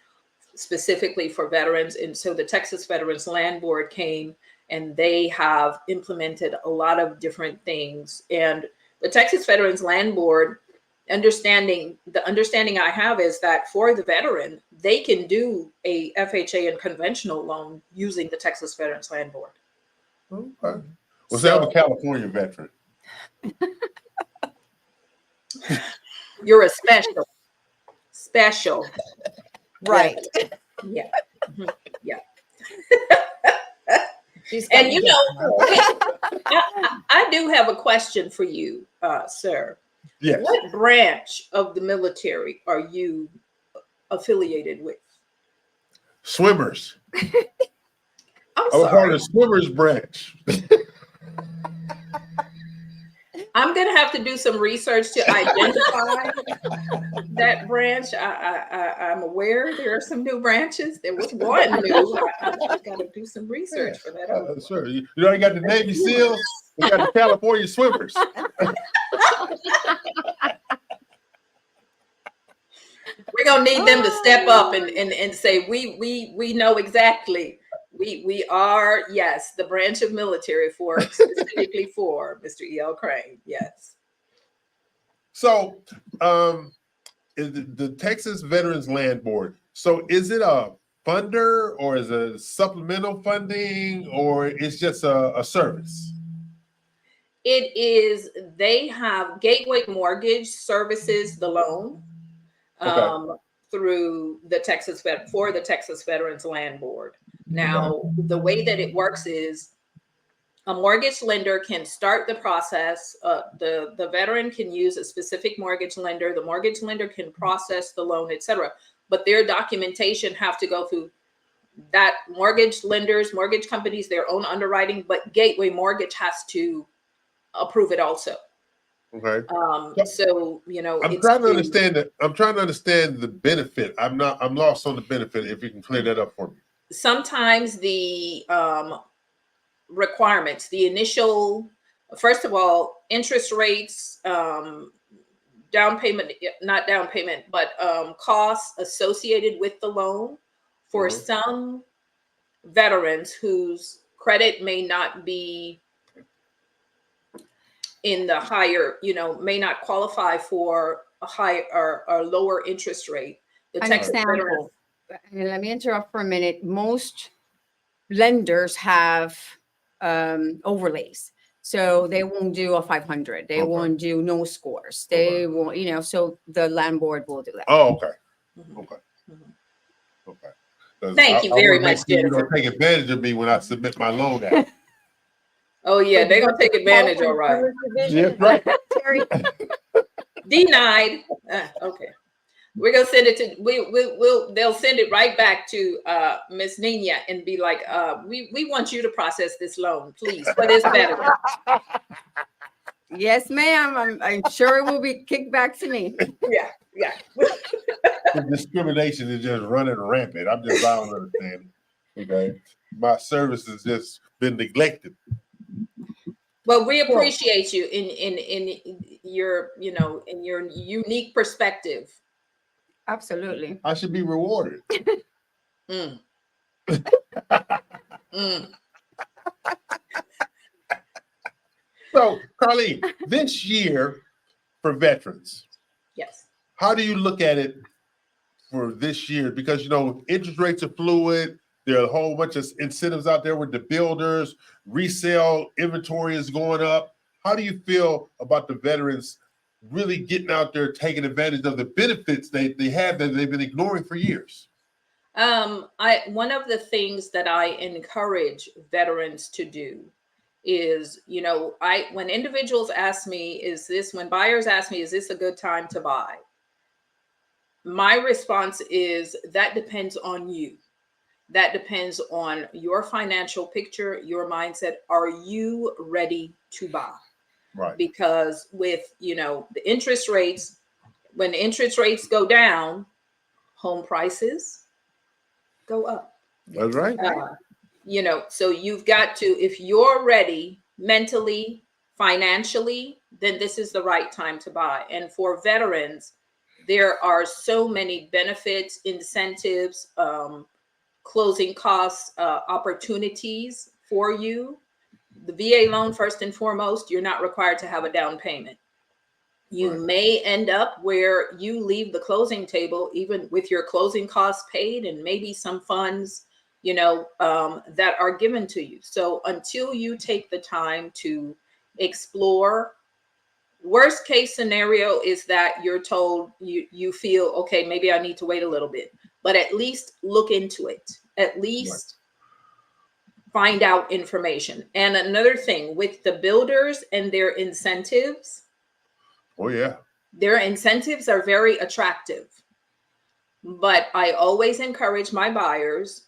specifically for veterans. And so the Texas Veterans Land Board came and they have implemented a lot of different things. And the Texas Veterans Land Board, the understanding I have is that for the veteran, they can do a FHA and conventional loan using the Texas Veterans Land Board. Okay. Well, so I'm a California veteran. You're a special. Right. Yeah. Mm-hmm. Yeah. And you know, I do have a question for you, sir. Yes. What branch of the military are you affiliated with? Swimmers. I'm a part of Swimmers branch. I'm gonna have to do some research to identify that branch. I'm aware there are some new branches. There was one new. I got to do some research for that. Sure. You know, you got the Navy SEALs. You got the California Swimmers. We're gonna need them to step up and say we know exactly. We are, yes, the branch of military for specifically for Mr. E.L. Crane. Yes. So is the Texas Veterans Land Board, so is it a funder or is it supplemental funding or it's just a service? It is, they have Gateway Mortgage services the loan through the Texas Veterans Land Board. Now, the way that it works is a mortgage lender can start the process. The veteran can use a specific mortgage lender. The mortgage lender can process the loan, etc. But their documentation have to go through that mortgage lenders, mortgage companies, their own underwriting. But Gateway Mortgage has to approve it also. Okay. So, you know, I'm trying to understand that. I'm trying to understand the benefit. I'm lost on the benefit. If you can clear that up for me. Sometimes the requirements, the initial, first of all, interest rates, down payment, not down payment, but costs associated with the loan for some veterans whose credit may not be in the higher, you know, may not qualify for a high or lower interest rate. An example, and let me interrupt for a minute. Most lenders have overlays. So they won't do a 500. They won't do no scores. They won't, you know, so the land board will do that. Oh, okay. Okay. Thank you very much, Jennifer. You Jennifer. don't take advantage of me when I submit my loan app. Oh yeah, they're gonna take advantage, all right. Yeah, right. Terry. Denied. Okay. We're gonna send it to they'll send it right back to Miss Nina and be like, we want you to process this loan, please. What is better? Yes, ma'am. I'm sure it will be kicked back to me. Yeah. The discrimination is just running rampant. I don't understand. Okay. My service has just been neglected. Well, we appreciate you in your, you know, in your unique perspective. Absolutely. I should be rewarded. So, Carlene, this year for veterans, yes, how do you look at it for this year? Because, you know, interest rates are fluid. There are a whole bunch of incentives out there with the builders. Resale inventory is going up. How do you feel about the veterans really getting out there, taking advantage of the benefits they have that they've been ignoring for years? One of the things that I encourage veterans to do is, you know, when individuals ask me, when buyers ask me, is this a good time to buy? My response is that depends on you. That depends on your financial picture, your mindset. Are you ready to buy? Right. Because with, you know, the interest rates, when interest rates go down, home prices go up. That's right. You know, so you've got to, if you're ready mentally, financially, then this is the right time to buy. And for veterans, there are so many benefits, incentives, closing costs, opportunities for you. The VA loan, first and foremost, you're not required to have a down payment. You may end up where you leave the closing table, even with your closing costs paid and maybe some funds, you know, that are given to you. So until you take the time to explore, worst case scenario is that you're told you feel, okay, maybe I need to wait a little bit, but at least look into it. At least find out information. And another thing with the builders and their incentives. Oh, yeah. Their incentives are very attractive. But I always encourage my buyers,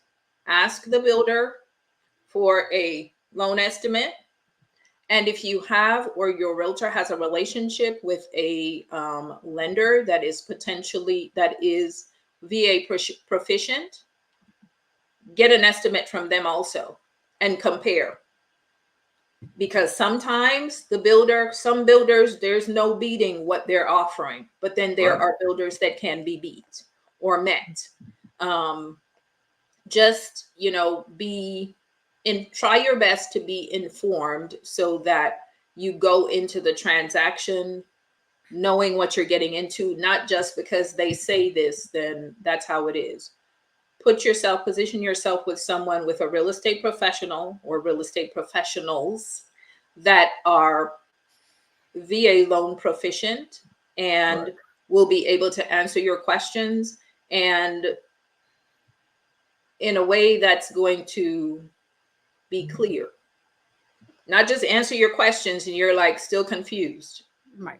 ask the builder for a loan estimate. And if you have, or your realtor has a relationship with a lender that is VA proficient, get an estimate from them also and compare. Because sometimes some builders, there's no beating what they're offering, but then there are builders that can be beat or met. Just, you know, try your best to be informed so that you go into the transaction knowing what you're getting into, not just because they say this, then that's how it is. Position yourself with someone, with a real estate professional or real estate professionals that are VA loan proficient and will be able to answer your questions and in a way that's going to be clear. Not just answer your questions and you're like still confused. Right.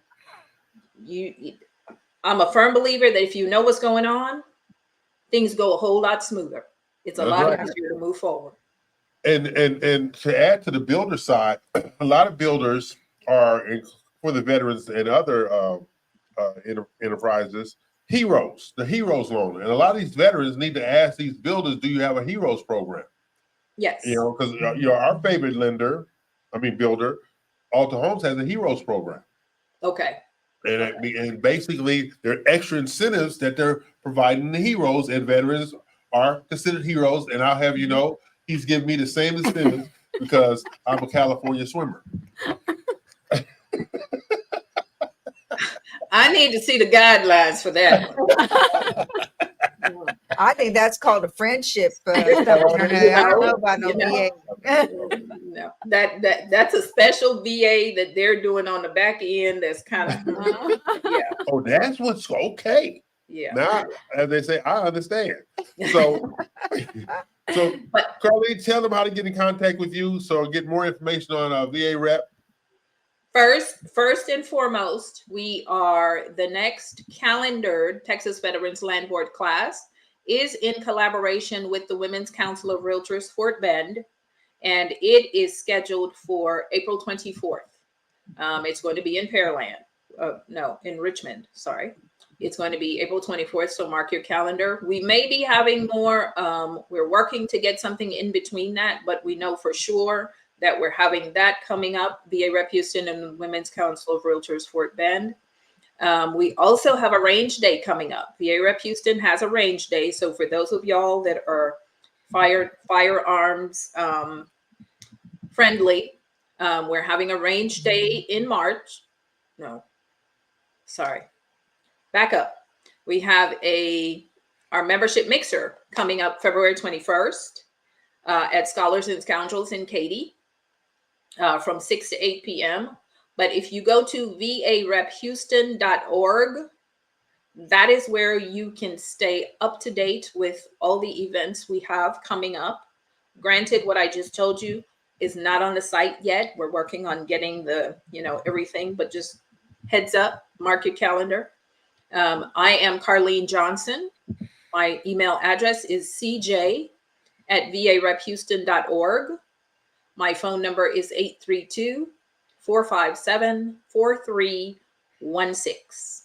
I'm a firm believer that if you know what's going on, things go a whole lot smoother. It's a lot easier to move forward. And to add to the builder side, a lot of builders are for the veterans and other enterprises, heroes, the heroes loan. And a lot of these veterans need to ask these builders, do you have a heroes program? Yes. You know, because our favorite builder, Alta Homes has a heroes program. Okay. And basically, there are extra incentives that they're providing the heroes, and veterans are considered heroes. And I'll have you know, he's giving me the same incentives because I'm a California swimmer. I need to see the guidelines for that. I think that's called a friendship. I don't know about no VA. No, that's a special VA that they're doing on the back end. That's kind of Oh, that's what's okay. Yeah. Now, as they say, I understand. So, Carlene, tell them how to get in contact with you. So, get more information on VA Rep. First and foremost, we are the next calendared Texas Veterans Land Board class is in collaboration with the Women's Council of Realtors Fort Bend, and it is scheduled for April 24th. It's going to be in Pearland. In Richmond, sorry. It's going to be April 24th, so mark your calendar. We may be having more. We're working to get something in between that, but we know for sure that we're having that coming up, VA Rep Houston and the Women's Council of Realtors Fort Bend. We also have a range day coming up. VA Rep Houston has a range day. So for those of y'all that are firearms friendly, we're having a range day in March. No, sorry. Back up. We have our membership mixer coming up February 21st at Scholars and Scoundrels in Katy from 6 to 8 p.m. But if you go to varephouston.org, that is where you can stay up to date with all the events we have coming up. Granted, what I just told you is not on the site yet. We're working on getting everything, but just heads up, mark your calendar. I am Carlene Johnson. My email address is cj@varephouston.org. My phone number is 832-457-4316.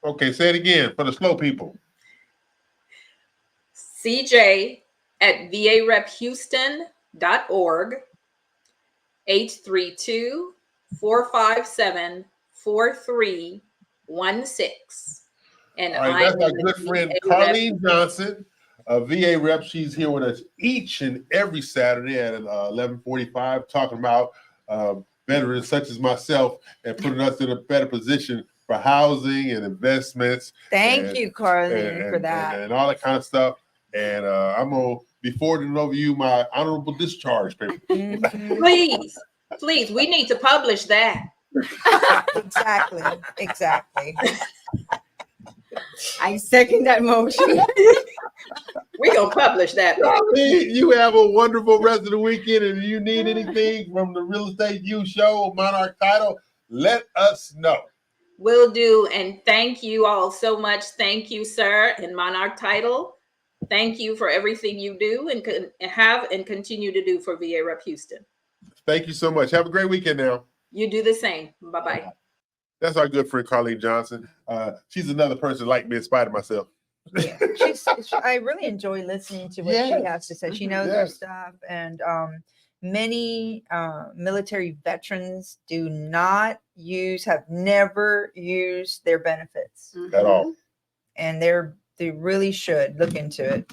Okay, say it again for the slow people. cj@varephouston.org, 832-457-4316. And all right, that's our good friend Carlene Johnson, VA Rep. She's here with us each and every Saturday at 11:45, talking about veterans such as myself and putting us in a better position for housing and investments. Thank you, Carlene, for that. And all that kind of stuff. And I'm going to be forwarding over you my honorable discharge paper. Please, we need to publish that. Exactly. I second that motion. We're going to publish that. You have a wonderful rest of the weekend. If you need anything from the Real Estate U Show, Monarch Title, let us know. Will do. And thank you all so much. Thank you, sir, and Monarch Title. Thank you for everything you do and have and continue to do for VA Rep Houston. Thank you so much. Have a great weekend now. You do the same. Bye-bye. That's our good friend, Carlene Johnson. She's another person like me in spite of myself. Yeah, I really enjoy listening to what she has to say. She knows her stuff, and many military veterans have never used their benefits at all, and they really should look into it.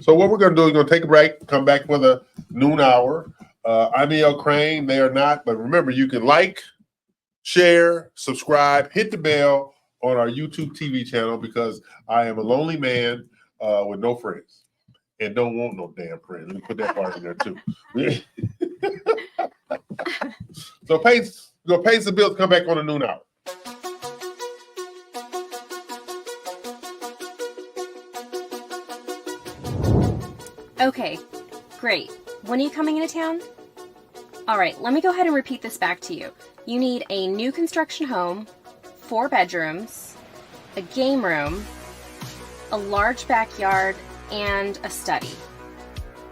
So what we're going to do is going to take a break, come back for the noon hour. I'm E.L. Crane. They are not, but remember, you can like, share, subscribe, hit the bell on our YouTube TV channel, because I am a lonely man with no friends and don't want no damn friends. Let me put that part in there too. So pay the bills. Come back on the noon hour. Okay, great. When are you coming into town? All right, let me go ahead and repeat this back to you. You need a new construction home, 4 bedrooms, a game room, a large backyard, and a study.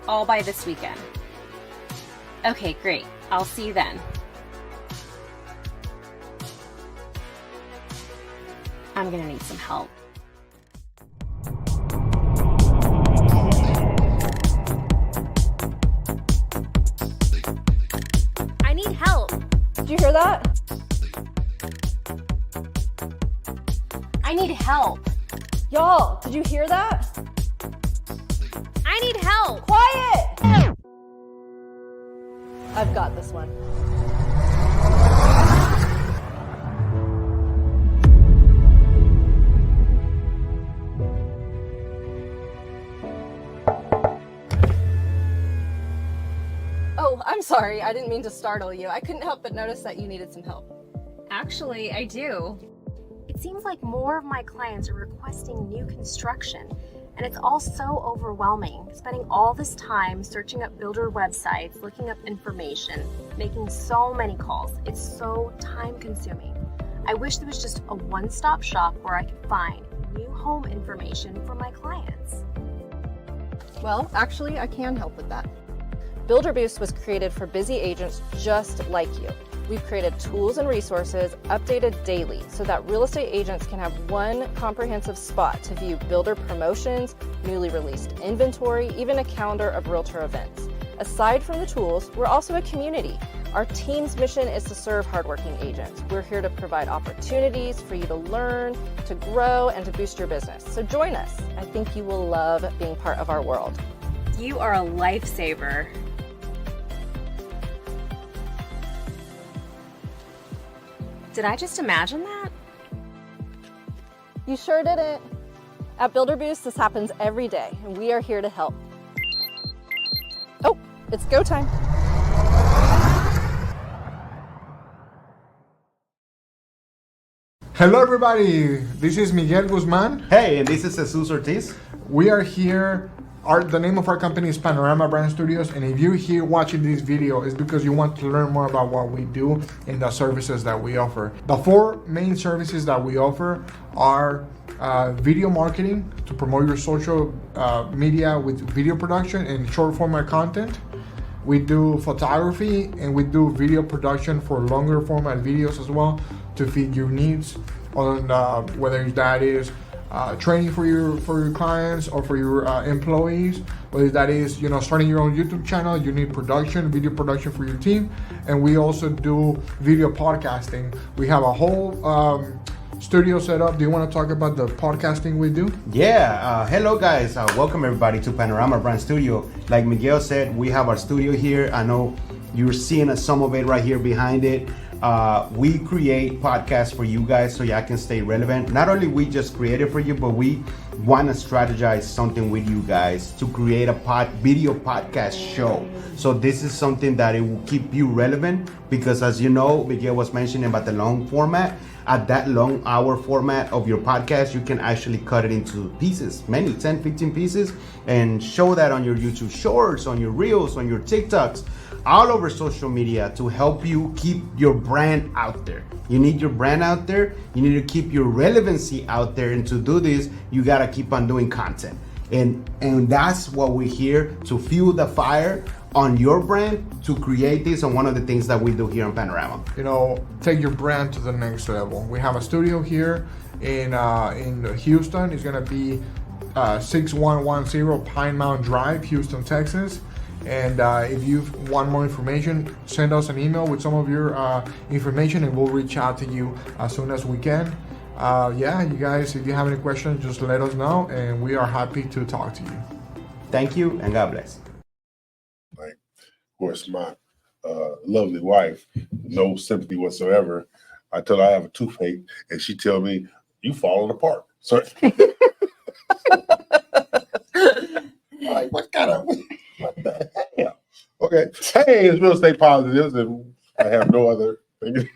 All by this weekend. Okay, great. I'll see you then. I'm gonna need some help. I need help. Did you hear that? I need help. Y'all, did you hear that? I need help. Quiet! I've got this one. Oh, I'm sorry. I didn't mean to startle you. I couldn't help but notice that you needed some help. Actually, I do. It seems like more of my clients are requesting new construction, and it's all so overwhelming. Spending all this time searching up builder websites, looking up information, making so many calls. It's so time consuming. I wish there was just a one-stop shop where I could find new home information for my clients. Well, actually, I can help with that. Builder Boost was created for busy agents just like you. We've created tools and resources updated daily so that real estate agents can have one comprehensive spot to view builder promotions, newly released inventory, even a calendar of realtor events. Aside from the tools, we're also a community. Our team's mission is to serve hardworking agents. We're here to provide opportunities for you to learn, to grow, and to boost your business. So join us. I think you will love being part of our world. You are a lifesaver. Did I just imagine that? You sure didn't. At Builder Boost, this happens every day, and we are here to help. Oh, it's go time. Hello everybody, this is Miguel Guzman. Hey, and this is Jesus Ortiz. We are here, the name of our company is Panorama Brand Studios, and if you're here watching this video, it's because you want to learn more about what we do and the services that we offer. The 4 main services that we offer are video marketing to promote your social media with video production and short format content. We do photography and we do video production for longer format videos as well to fit your needs on whether that is training for your clients or for your employees, whether that is starting your own YouTube channel. You need video production for your team, and we also do video podcasting. We have a whole studio set up. Do you want to talk about the podcasting we do? Yeah, hello guys, welcome everybody to Panorama Brand Studio. Like Miguel said, we have our studio here. I know you're seeing some of it right here behind it. We create podcasts for you guys so y'all can stay relevant. Not only we just create it for you, but we want to strategize something with you guys to create a video podcast show. So this is something that it will keep you relevant, because as you know, Miguel was mentioning about the long format. At that long hour format of your podcast, you can actually cut it into pieces, many 10, 15 pieces, and show that on your YouTube shorts, on your reels, on your TikToks, all over social media to help you keep your brand out there. You need your brand out there. You need to keep your relevancy out there. And to do this, you got to keep on doing content. And that's what we're here to fuel the fire on your brand to create this. And one of the things that we do here on Panorama. Take your brand to the next level. We have a studio here in Houston. It's going to be 6110 Pine Mountain Drive, Houston, Texas. And if you want more information, send us an email with some of your information and we'll reach out to you as soon as we can. You guys, if you have any questions, just let us know and we are happy to talk to you. Thank you and God bless. Of course, my lovely wife, no sympathy whatsoever. I tell her I have a toothache and she tell me, you falling apart. So, like, what the hell? Okay. Hey, it's Real Estate Positives, and I have no other thing.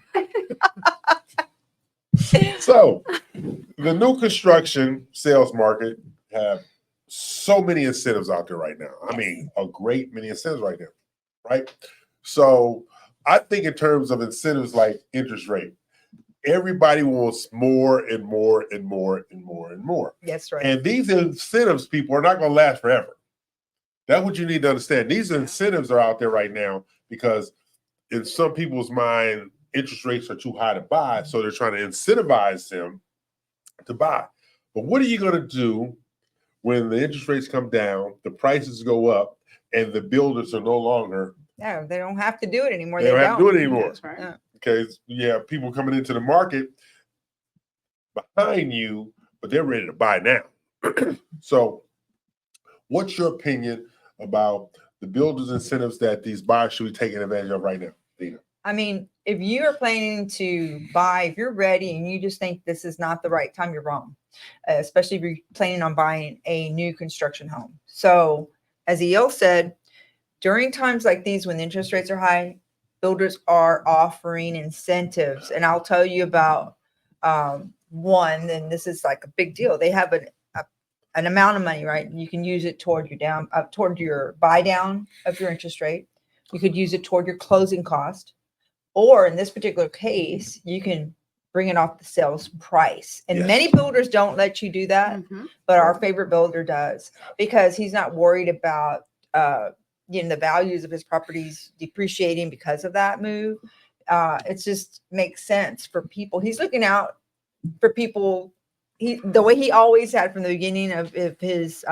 So, the new construction sales market have so many incentives out there right now. I mean, a great many incentives right now, right? So, I think in terms of incentives like interest rate, everybody wants more and more and more and more and more. That's right. And these incentives, people, are not going to last forever. That's what you need to understand. These incentives are out there right now because in some people's mind, interest rates are too high to buy, so they're trying to incentivize them to buy. But what are you going to do when the interest rates come down, the prices go up, and the builders are no longer? No, they don't have to do it anymore. They don't have to do it anymore. That's right. Yeah. Because you have people coming into the market behind you, but they're ready to buy now. So, what's your opinion about the builders' incentives that these buyers should be taking advantage of right now, Dina? I mean, if you are planning to buy, if you're ready and you just think this is not the right time, you're wrong. Especially if you're planning on buying a new construction home. So, as EL said, during times like these when the interest rates are high, builders are offering incentives. And I'll tell you about one, and this is like a big deal. They have an amount of money, right? You can use it toward your toward your buy down of your interest rate. You could use it toward your closing cost. Or in this particular case, you can bring it off the sales price. And many builders don't let you do that, but our favorite builder does, because he's not worried about the values of his properties depreciating because of that move. It just makes sense for people. He's looking out for people. The way he always had from the beginning of his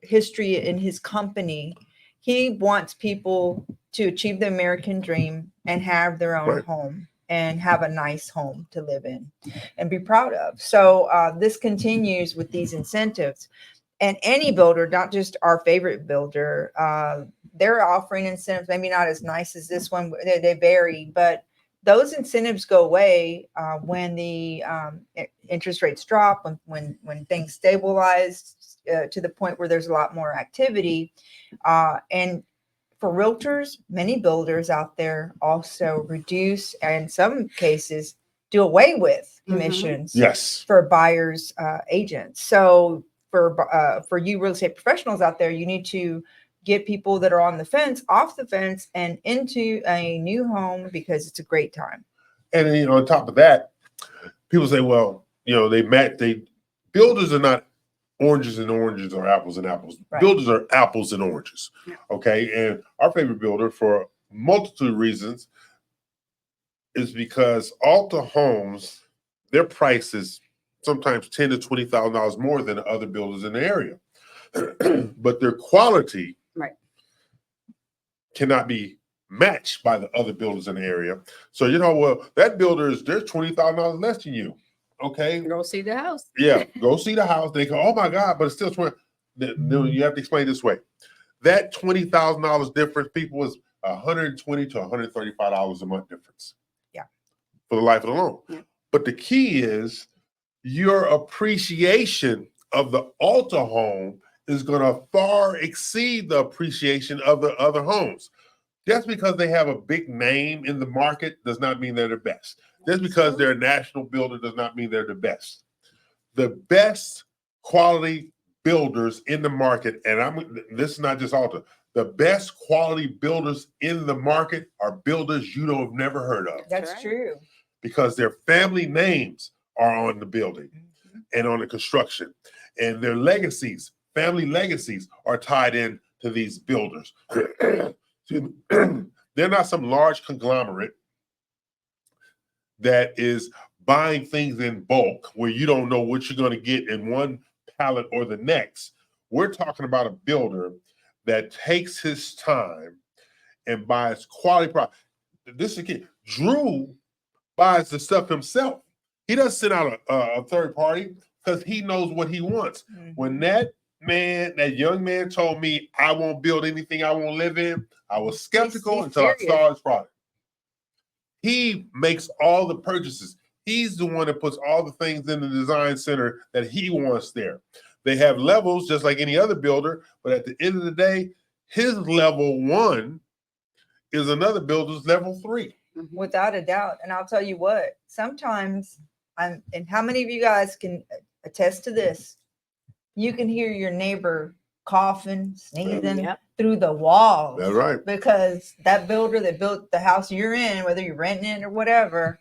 history in his company, he wants people to achieve the American dream and have their own home and have a nice home to live in and be proud of. So this continues with these incentives. And any builder, not just our favorite builder, they're offering incentives, maybe not as nice as this one. They vary, but those incentives go away when the interest rates drop, when things stabilize to the point where there's a lot more activity. And for realtors, many builders out there also reduce, and in some cases, do away with commissions for buyers' agents. So for you real estate professionals out there, you need to get people that are on the fence off the fence and into a new home because it's a great time. And on top of that, people say, well, builders are not oranges and oranges or apples and apples. Right. Builders are apples and oranges. Yeah. Okay. And our favorite builder, for a multitude of reasons, is because Alta Homes, their price is sometimes $10,000 to $20,000 more than other builders in the area. But their quality cannot be matched by the other builders in the area. So, that builder they're $20,000 less than you. Okay. Go see the house. Yeah. Go see the house. They go, oh my God, but it's still 20. You have to explain this way. That $20,000 difference, people, is $120 to $135 a month difference. Yeah. For the life of the loan. Yeah. But the key is your appreciation of the Alta home is going to far exceed the appreciation of the other homes. Just because they have a big name in the market does not mean they're the best. Just because they're a national builder does not mean they're the best. The best quality builders in the market, and this is not just Alta, the best quality builders in the market are builders you have never heard of. That's true. Because their family names are on the building and on the construction, and their legacies, family legacies, are tied in to these builders. They're not some large conglomerate that is buying things in bulk where you don't know what you're going to get in one pallet or the next. We're talking about a builder that takes his time and buys quality product. This is key. Drew buys the stuff himself. He doesn't send out a third party because he knows what he wants. When that young man told me I won't build anything I won't live in, I was skeptical until I saw his product. He makes all the purchases. He's the one that puts all the things in the design center that he wants there. They have levels just like any other builder, but at the end of the day, his level one is another builder's level 3. Without a doubt. And I'll tell you what, sometimes and how many of you guys can attest to this? You can hear your neighbor coughing, sneezing through the walls. That's right. Because that builder that built the house you're in, whether you're renting it or whatever,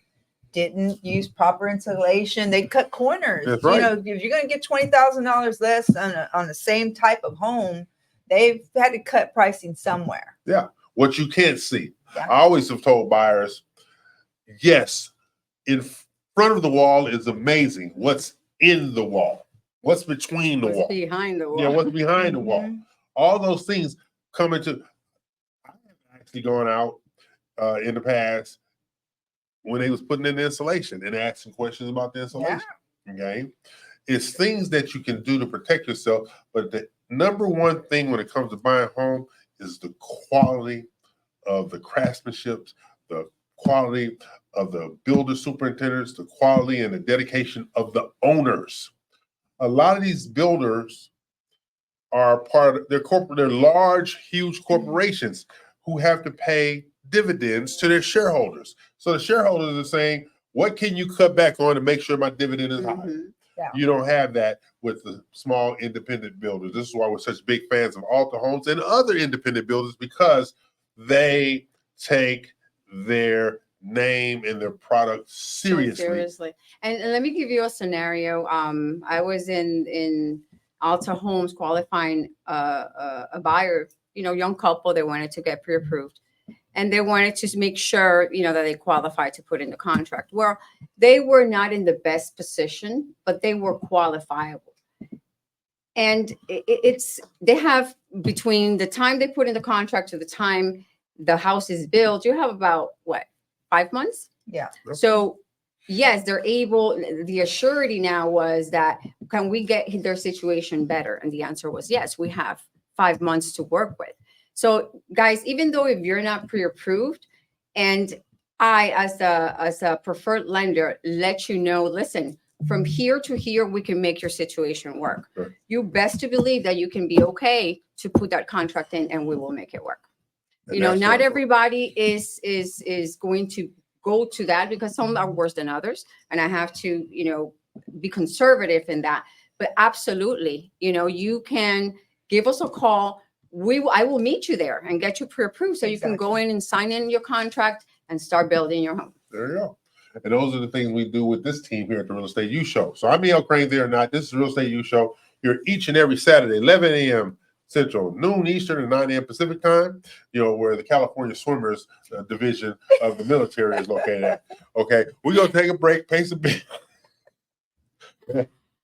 didn't use proper insulation. They cut corners. That's right. You know, if you're going to get $20,000 less on the same type of home, they've had to cut pricing somewhere. Yeah. What you can't see. I always have told buyers, yes, in front of the wall is amazing. What's in the wall? What's between the wall? Behind the wall. Yeah, what's behind the wall? All those things come into. I have actually gone out in the past when they was putting in the insulation and asking questions about the insulation. Okay, it's things that you can do to protect yourself, but the number one thing when it comes to buying a home is the quality of the craftsmanship, the quality of the builder superintendents, the quality and the dedication of the owners. A lot of these builders are part of they're large, huge corporations who have to pay dividends to their shareholders. So the shareholders are saying, what can you cut back on to make sure my dividend is high? Yeah. You don't have that with the small independent builders. This is why we're such big fans of Alta Homes and other independent builders, because they take their name and their product seriously. And let me give you a scenario. I was in Alta Homes qualifying a buyer, young couple. They wanted to get pre-approved, and they wanted to make sure, that they qualified to put in the contract. Well, they were not in the best position, but they were qualifiable. And they have, between the time they put in the contract to the time the house is built, you have about 5 months? Yeah. So yes, they're able, the assurity now was that, can we get their situation better? And the answer was yes, we have 5 months to work with. So guys, even though if you're not pre-approved, and I, as a preferred lender, let you know, listen, from here to here, we can make your situation work. Sure. You best to believe that you can be okay to put that contract in, and we will make it work. And Not that's everybody is going to go to that, because some are worse than others. And I have to, be conservative in that. But absolutely, you can give us a call. I will meet you there and get you pre-approved so you can go in and sign in your contract and start building your home. There you go. And those are the things we do with this team here at the Real Estate U Show. So I'm E.L. Crane, there or not. This is Real Estate U Show here each and every Saturday, 11 a.m. Central, noon Eastern, and 9 a.m. Pacific time, where the California Swimmers division of the military is located at. Okay, we're going to take a break, pay some bills,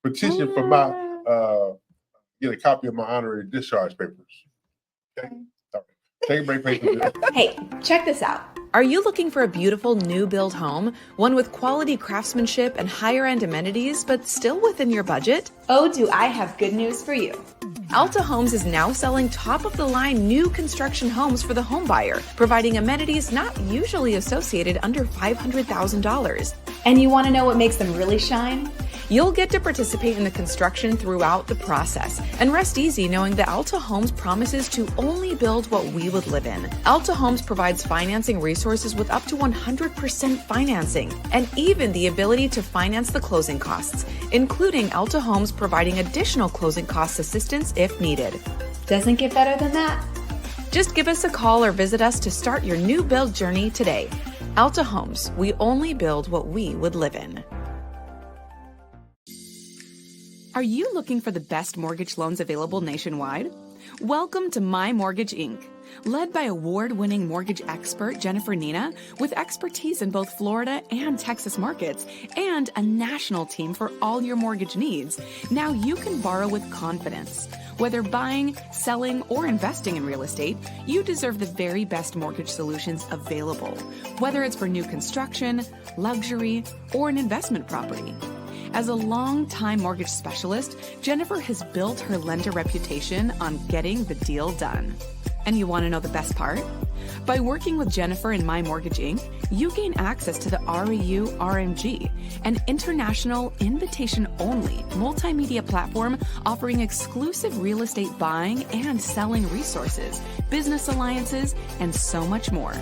petition for my, get a copy of my honorary discharge papers. Okay, all right. Take a break, pay some bills. Hey, check this out. Are you looking for a beautiful new build home, one with quality craftsmanship and higher end amenities, but still within your budget? Oh, do I have good news for you. Alta Homes is now selling top-of-the-line new construction homes for the home buyer, providing amenities not usually associated under $500,000. And you want to know what makes them really shine? You'll get to participate in the construction throughout the process and rest easy knowing that Alta Homes promises to only build what we would live in. Alta Homes provides financing resources with up to 100% financing and even the ability to finance the closing costs, including Alta Homes providing additional closing cost assistance if needed. Doesn't get better than that. Just give us a call or visit us to start your new build journey today. Alta Homes, we only build what we would live in. Are you looking for the best mortgage loans available nationwide? Welcome to My Mortgage Inc., led by award-winning mortgage expert Jennifer Nina, with expertise in both Florida and Texas markets, and a national team for all your mortgage needs. Now you can borrow with confidence. Whether buying, selling, or investing in real estate, you deserve the very best mortgage solutions available, whether it's for new construction, luxury, or an investment property. As a long-time mortgage specialist, Jennifer has built her lender reputation on getting the deal done. And you want to know the best part? By working with Jennifer and My Mortgage Inc., you gain access to the REU RMG, an international invitation-only multimedia platform offering exclusive real estate buying and selling resources, business alliances, and so much more.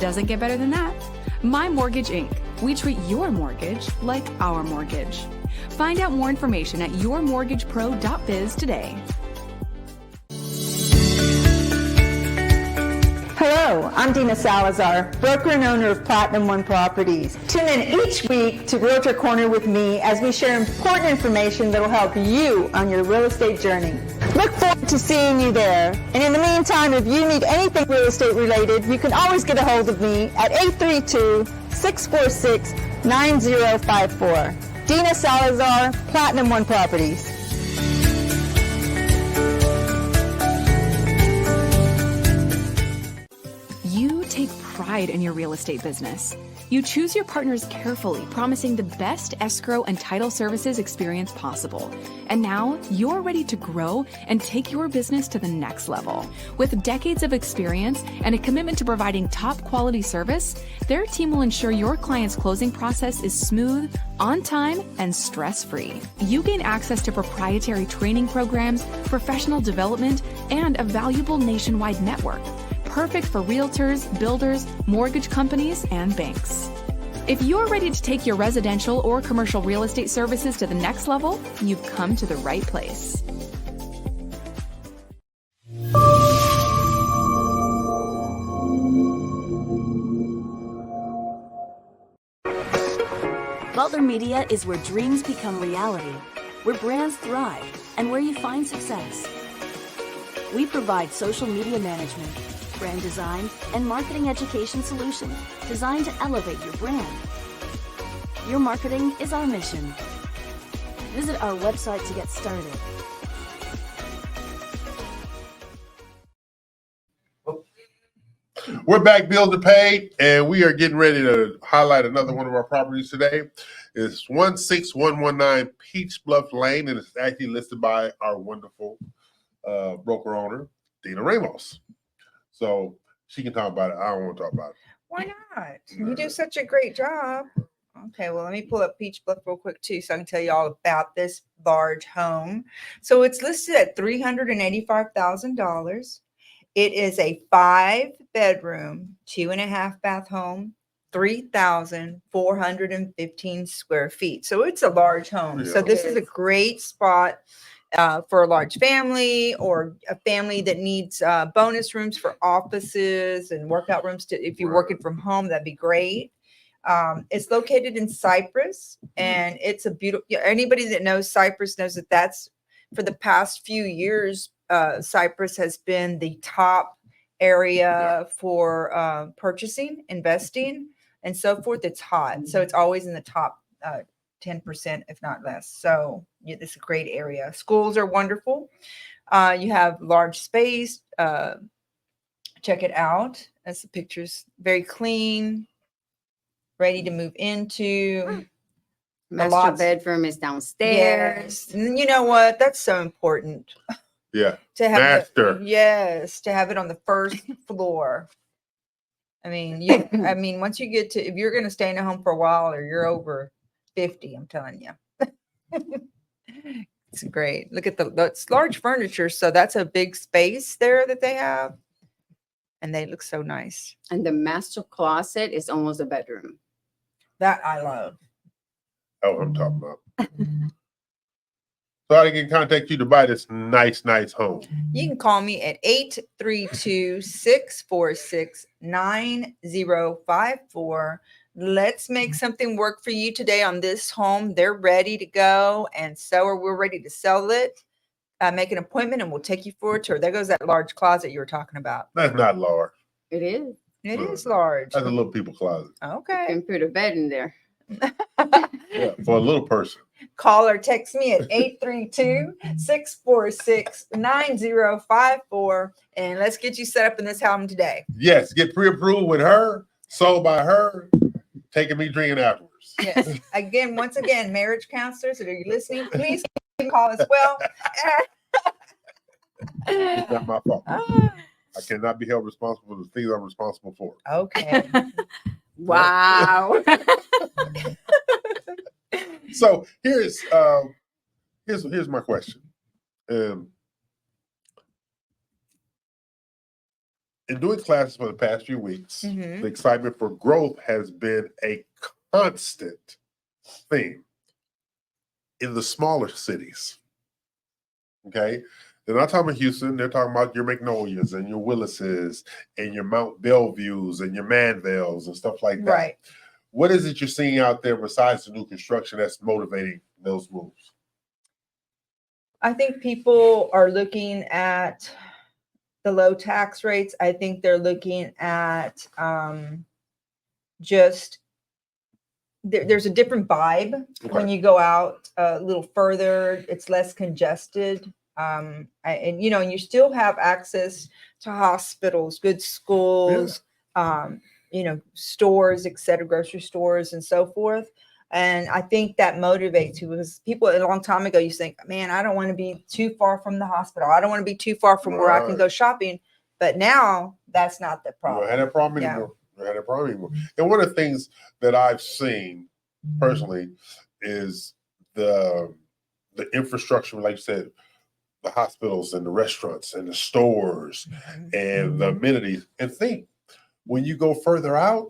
Doesn't get better than that. My Mortgage Inc. We treat your mortgage like our mortgage. Find out more information at yourmortgagepro.biz today. Hello, I'm Dina Salazar, broker and owner of Platinum One Properties. Tune in each week to Realtor Corner with me as we share important information that will help you on your real estate journey. Look forward to seeing you there. And in the meantime, if you need anything real estate related, you can always get a hold of me at 832-646-9054. Dina Salazar, Platinum One Properties. You take pride in your real estate business. You choose your partners carefully, promising the best escrow and title services experience possible. And now you're ready to grow and take your business to the next level. With decades of experience and a commitment to providing top quality service, their team will ensure your client's closing process is smooth, on time, and stress-free. You gain access to proprietary training programs, professional development, and a valuable nationwide network. Perfect for realtors, builders, mortgage companies, and banks. If you're ready to take your residential or commercial real estate services to the next level, you've come to the right place. Butler Media is where dreams become reality, where brands thrive, and where you find success. We provide social media management, brand design, and marketing education solutions designed to elevate your brand. Your marketing is our mission. Visit our website to get started. We're back, bills are paid, and we are getting ready to highlight another one of our properties today. It's 16119 Peach Bluff Lane, and it's actually listed by our wonderful broker owner, Dina Ramos. So she can talk about it. I don't want to talk about it. Why not? You do such a great job. Okay, well, let me pull up Peach Bluff real quick too, so I can tell you all about this large home. So it's listed at $385,000. It is a 5-bedroom, 2.5-bath home, 3,415 square feet. So it's a large home. So this is a great spot for a large family or a family that needs bonus rooms for offices and workout rooms. If you're working from home, that'd be great. It's located in Cypress, and it's a beautiful. Anybody that knows Cypress knows that that's for the past few years. Cypress has been the top area for purchasing, investing, and so forth. It's hot, so it's always in the top 10%, if not less. So yeah, this is a great area. Schools are wonderful. You have large space. Check it out. That's the pictures. Very clean, ready to move into. Master bedroom is downstairs. Yes. And you know what? That's so important. Yeah. To have Master. to have it on the first floor. I mean, once you get to, if you're going to stay in a home for a while or you're over 50, I'm telling you. It's great. Look at that's large furniture. So that's a big space there that they have. And they look so nice. And the master closet is almost a bedroom. That I love. Oh, I'm talking about. So I can contact you to buy this nice home. You can call me at 832-646-9054. Let's make something work for you today on this home. They're ready to go, and so are we. Ready to sell it. Make an appointment, and we'll take you for a tour. There goes that large closet you were talking about. That's not large. It is. It is large. That's a little people closet. Okay. You can put a bed in there. Yeah, for a little person. Call or text me at 832-646-9054, and let's get you set up in this home today. Yes, get pre-approved with her, sold by her, taking me drinking afterwards. Yes. Once again, marriage counselors, are you listening? Please call as well. It's not my fault. I cannot be held responsible for the things I'm responsible for. Okay. Wow. So here's my question. In doing classes for the past few weeks, Mhm. the excitement for growth has been a constant theme in the smaller cities. Okay? They're not talking about Houston, they're talking about your Magnolias and your Willises and your Mount Bellevues and your Manvales and stuff like that. Right. What is it you're seeing out there besides the new construction that's motivating those moves? I think people are looking at the low tax rates. I think they're looking at just there's a different vibe when you go out a little further. It's less congested. And you still have access to hospitals, good schools, stores, etc., grocery stores, and so forth. And I think that motivates you, because people a long time ago, you think, man, I don't want to be too far from the hospital. I don't want to be too far from where I can go shopping. But now that's not the problem. You don't have that problem anymore. You don't have that problem anymore. And one of the things that I've seen personally is the infrastructure, like you said, the hospitals and the restaurants and the stores and the amenities. And think, when you go further out,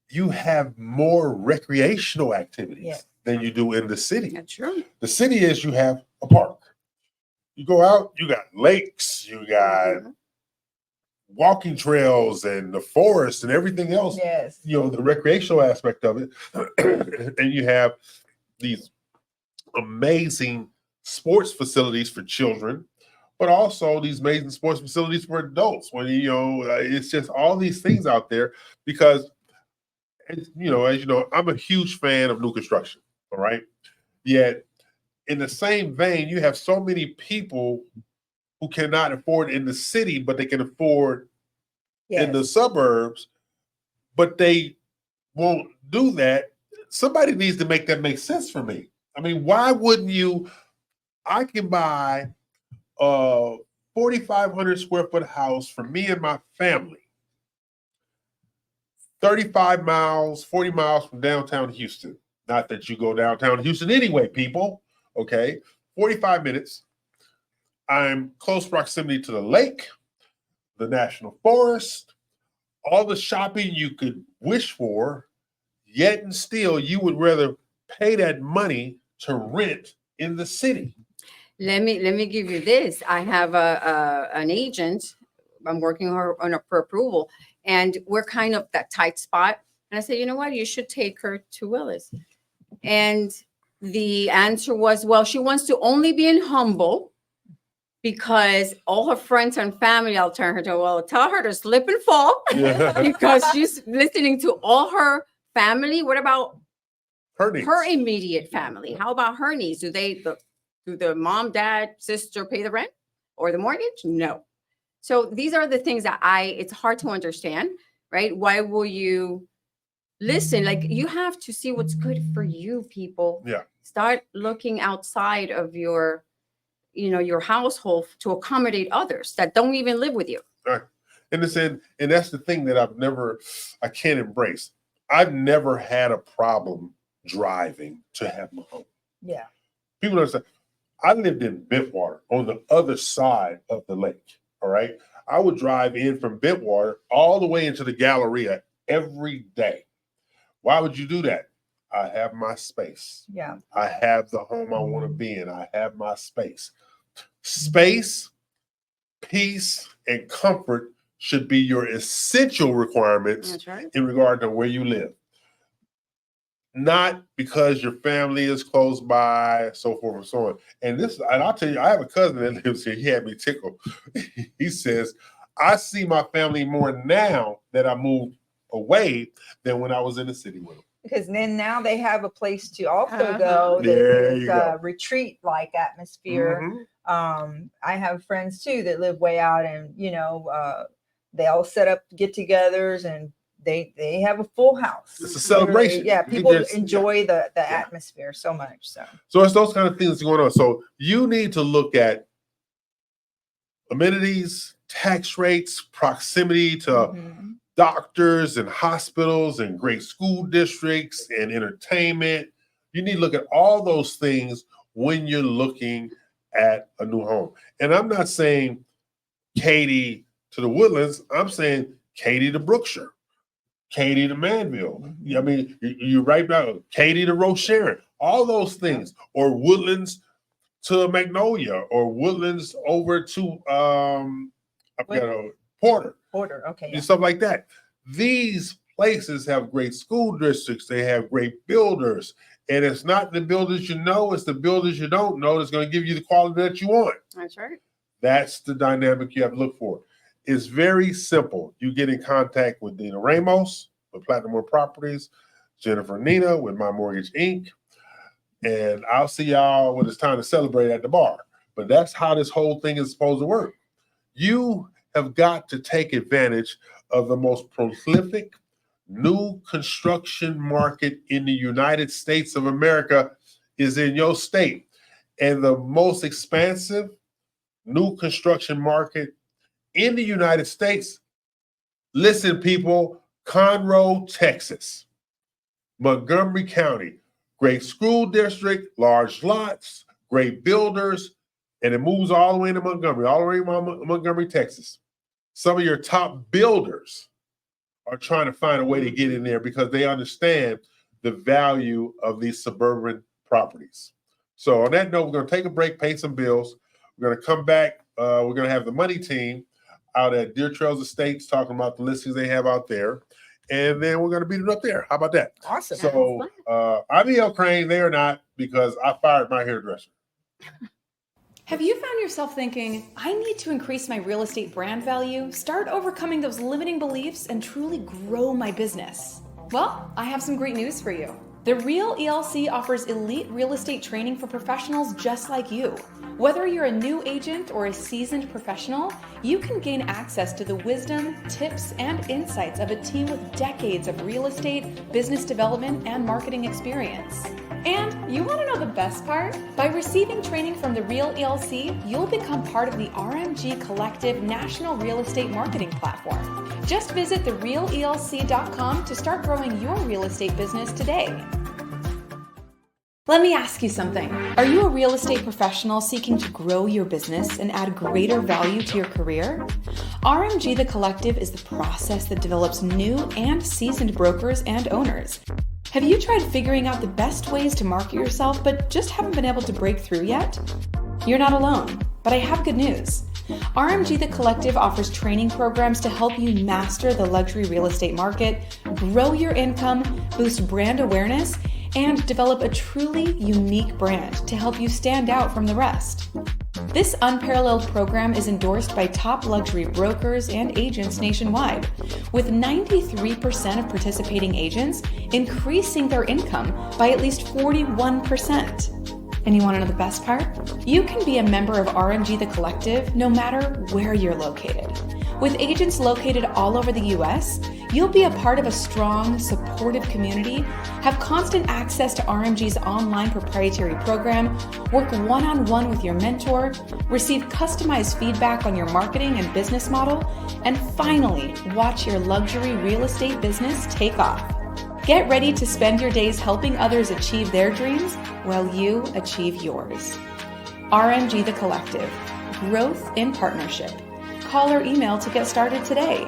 you have more recreational activities than you do in the city. That's true. The city is, you have a park. You go out, you got lakes, you got walking trails and the forest and everything else. Yes. The recreational aspect of it. And you have these amazing sports facilities for children, but also these amazing sports facilities for adults. When it's just all these things out there, because as you know, I'm a huge fan of new construction. All right. Yet in the same vein, you have so many people who cannot afford in the city, but they can afford in the suburbs, but they won't do that. Somebody needs to make that make sense for me. I mean, why wouldn't you? I can buy a 4,500 square foot house for me and my family, 35 miles, 40 miles from downtown Houston. Not that you go downtown Houston anyway, people. Okay, 45 minutes. I'm close proximity to the lake, the national forest, all the shopping you could wish for, yet and still you would rather pay that money to rent in the city. Let me give you this. I have an agent. I'm working on for approval, and we're kind of that tight spot. And I said, you know what? You should take her to Willis. And the answer was, well, she wants to only be in Humble because all her friends and family, I'll turn her to, well, tell her to slip and fall because she's listening to all her family. What about her immediate family? How about her needs? Do the mom, dad, sister pay the rent or the mortgage? No. So these are the things that it's hard to understand, right? Why will you listen? Like, you have to see what's good for you, people. Yeah. Start looking outside of your household to accommodate others that don't even live with you. Right. And that's the thing that I can't embrace. I've never had a problem driving to have my home. Yeah. People understand. I lived in Bentwater on the other side of the lake. All right. I would drive in from Bentwater all the way into the Galleria every day. Why would you do that? I have my space. Yeah. I have the home I want to be in. I have my space. Space, peace, and comfort should be your essential requirements. That's right. In regard to where you live. Not because your family is close by, so forth and so on. And I'll tell you, I have a cousin that lives here. He had me tickled. He says, I see my family more now that I moved away than when I was in the city with them. Because then now they have a place to also go. There you go. Retreat-like atmosphere. I have friends too that live way out, and they all set up get-togethers, and they have a full house. It's a celebration. Yeah, people enjoy the atmosphere so much. So it's those kind of things going on. So you need to look at amenities, tax rates, proximity to doctors and hospitals and great school districts and entertainment. You need to look at all those things when you're looking at a new home. And I'm not saying Katy to the Woodlands. I'm saying Katy to Brookshire, Katy to Manville. I mean, you're right now, Katy to Rocheron, all those things, or Woodlands to Magnolia, or Woodlands over to Porter. Porter, okay. And stuff like that. These places have great school districts. They have great builders. And it's not the builders you know, it's the builders you don't know that's going to give you the quality that you want. That's right. That's the dynamic you have to look for. It's very simple. You get in contact with Dina Ramos with Platinum One Properties, Jennifer Nina with My Mortgage Inc., and I'll see y'all when it's time to celebrate at the bar. But that's how this whole thing is supposed to work. You have got to take advantage of the most prolific new construction market in the United States of America is in your state. And the most expansive new construction market in the United States, listen, people, Conroe, Texas, Montgomery County, great school district, large lots, great builders, and it moves all the way into Montgomery, all the way to Montgomery, Texas. Some of your top builders are trying to find a way to get in there because they understand the value of these suburban properties. So on that note, we're going to take a break, pay some bills. We're going to come back. We're going to have the money team out at Deer Trails Estates talking about the listings they have out there. And then we're going to beat it up there. How about that? Awesome. So I'm E.L. Crane. They are not, because I fired my hairdresser. Have you found yourself thinking, I need to increase my real estate brand value, start overcoming those limiting beliefs, and truly grow my business? Well, I have some great news for you. The Real ELC offers elite real estate training for professionals just like you. Whether you're a new agent or a seasoned professional, you can gain access to the wisdom, tips, and insights of a team with decades of real estate, business development, and marketing experience. And you want to know the best part? By receiving training from the Real ELC, you'll become part of the RMG Collective National Real Estate Marketing Platform. Just visit therealelc.com to start growing your real estate business today. Let me ask you something. Are you a real estate professional seeking to grow your business and add greater value to your career? RMG The Collective is the process that develops new and seasoned brokers and owners. Have you tried figuring out the best ways to market yourself but just haven't been able to break through yet? You're not alone, but I have good news. RMG The Collective offers training programs to help you master the luxury real estate market, grow your income, boost brand awareness, and develop a truly unique brand to help you stand out from the rest. This unparalleled program is endorsed by top luxury brokers and agents nationwide, with 93% of participating agents increasing their income by at least 41%. And you want to know the best part? You can be a member of RMG The Collective no matter where you're located. With agents located all over the US, you'll be a part of a strong, supportive community, have constant access to RMG's online proprietary program, work one-on-one with your mentor, receive customized feedback on your marketing and business model, and finally, watch your luxury real estate business take off. Get ready to spend your days helping others achieve their dreams while you achieve yours. RMG The Collective. Growth in partnership. Call or email to get started today.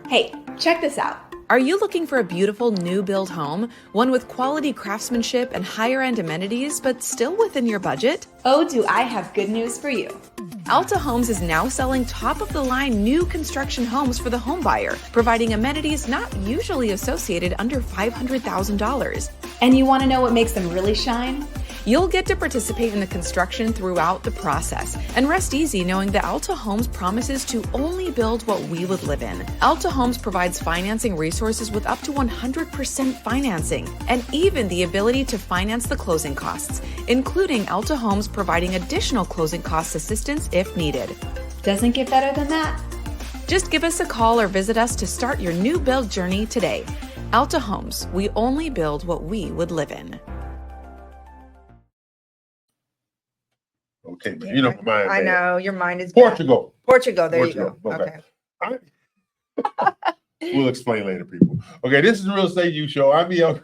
Hey, check this out. Are you looking for a beautiful new build home, one with quality craftsmanship and higher end amenities, but still within your budget? Oh, do I have good news for you. Alta Homes is now selling top-of-the-line new construction homes for the home buyer, providing amenities not usually associated under $500,000. And you want to know what makes them really shine? You'll get to participate in the construction throughout the process and rest easy knowing that Alta Homes promises to only build what we would live in. Alta Homes provides financing resources with up to 100% financing and even the ability to finance the closing costs, including Alta Homes providing additional closing cost assistance if needed. Doesn't get better than that. Just give us a call or visit us to start your new build journey today. Alta Homes, we only build what we would live in. Cape Verde. You know, my mind. I bad. know your mind is bad. Portugal. Portugal. There Portugal. you go. Okay. Okay. We'll explain later, people. Okay, this is the Real Estate U Show. I'm EL.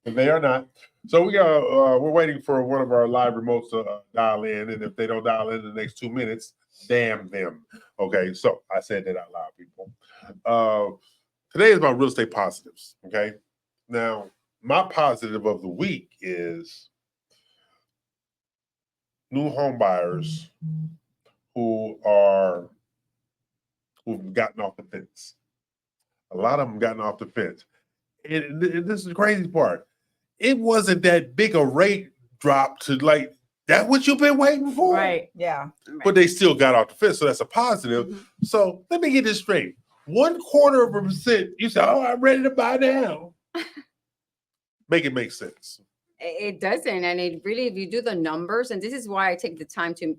They are not. So we're waiting for one of our live remotes to dial in, and if they don't dial in the next 2 minutes, damn them. Okay, so I said that out loud, people. Today is about real estate positives. Okay, now my positive of the week is new home buyers who've gotten off the fence. A lot of them gotten off the fence. And this is the crazy part. It wasn't that big a rate drop to like, that what you've been waiting for? Right. Yeah. But they still got off the fence, so that's a positive. So let me get this straight. 0.25%, you say, oh, I'm ready to buy now. Make it make sense. It doesn't. And it really, if you do the numbers, and this is why I take the time to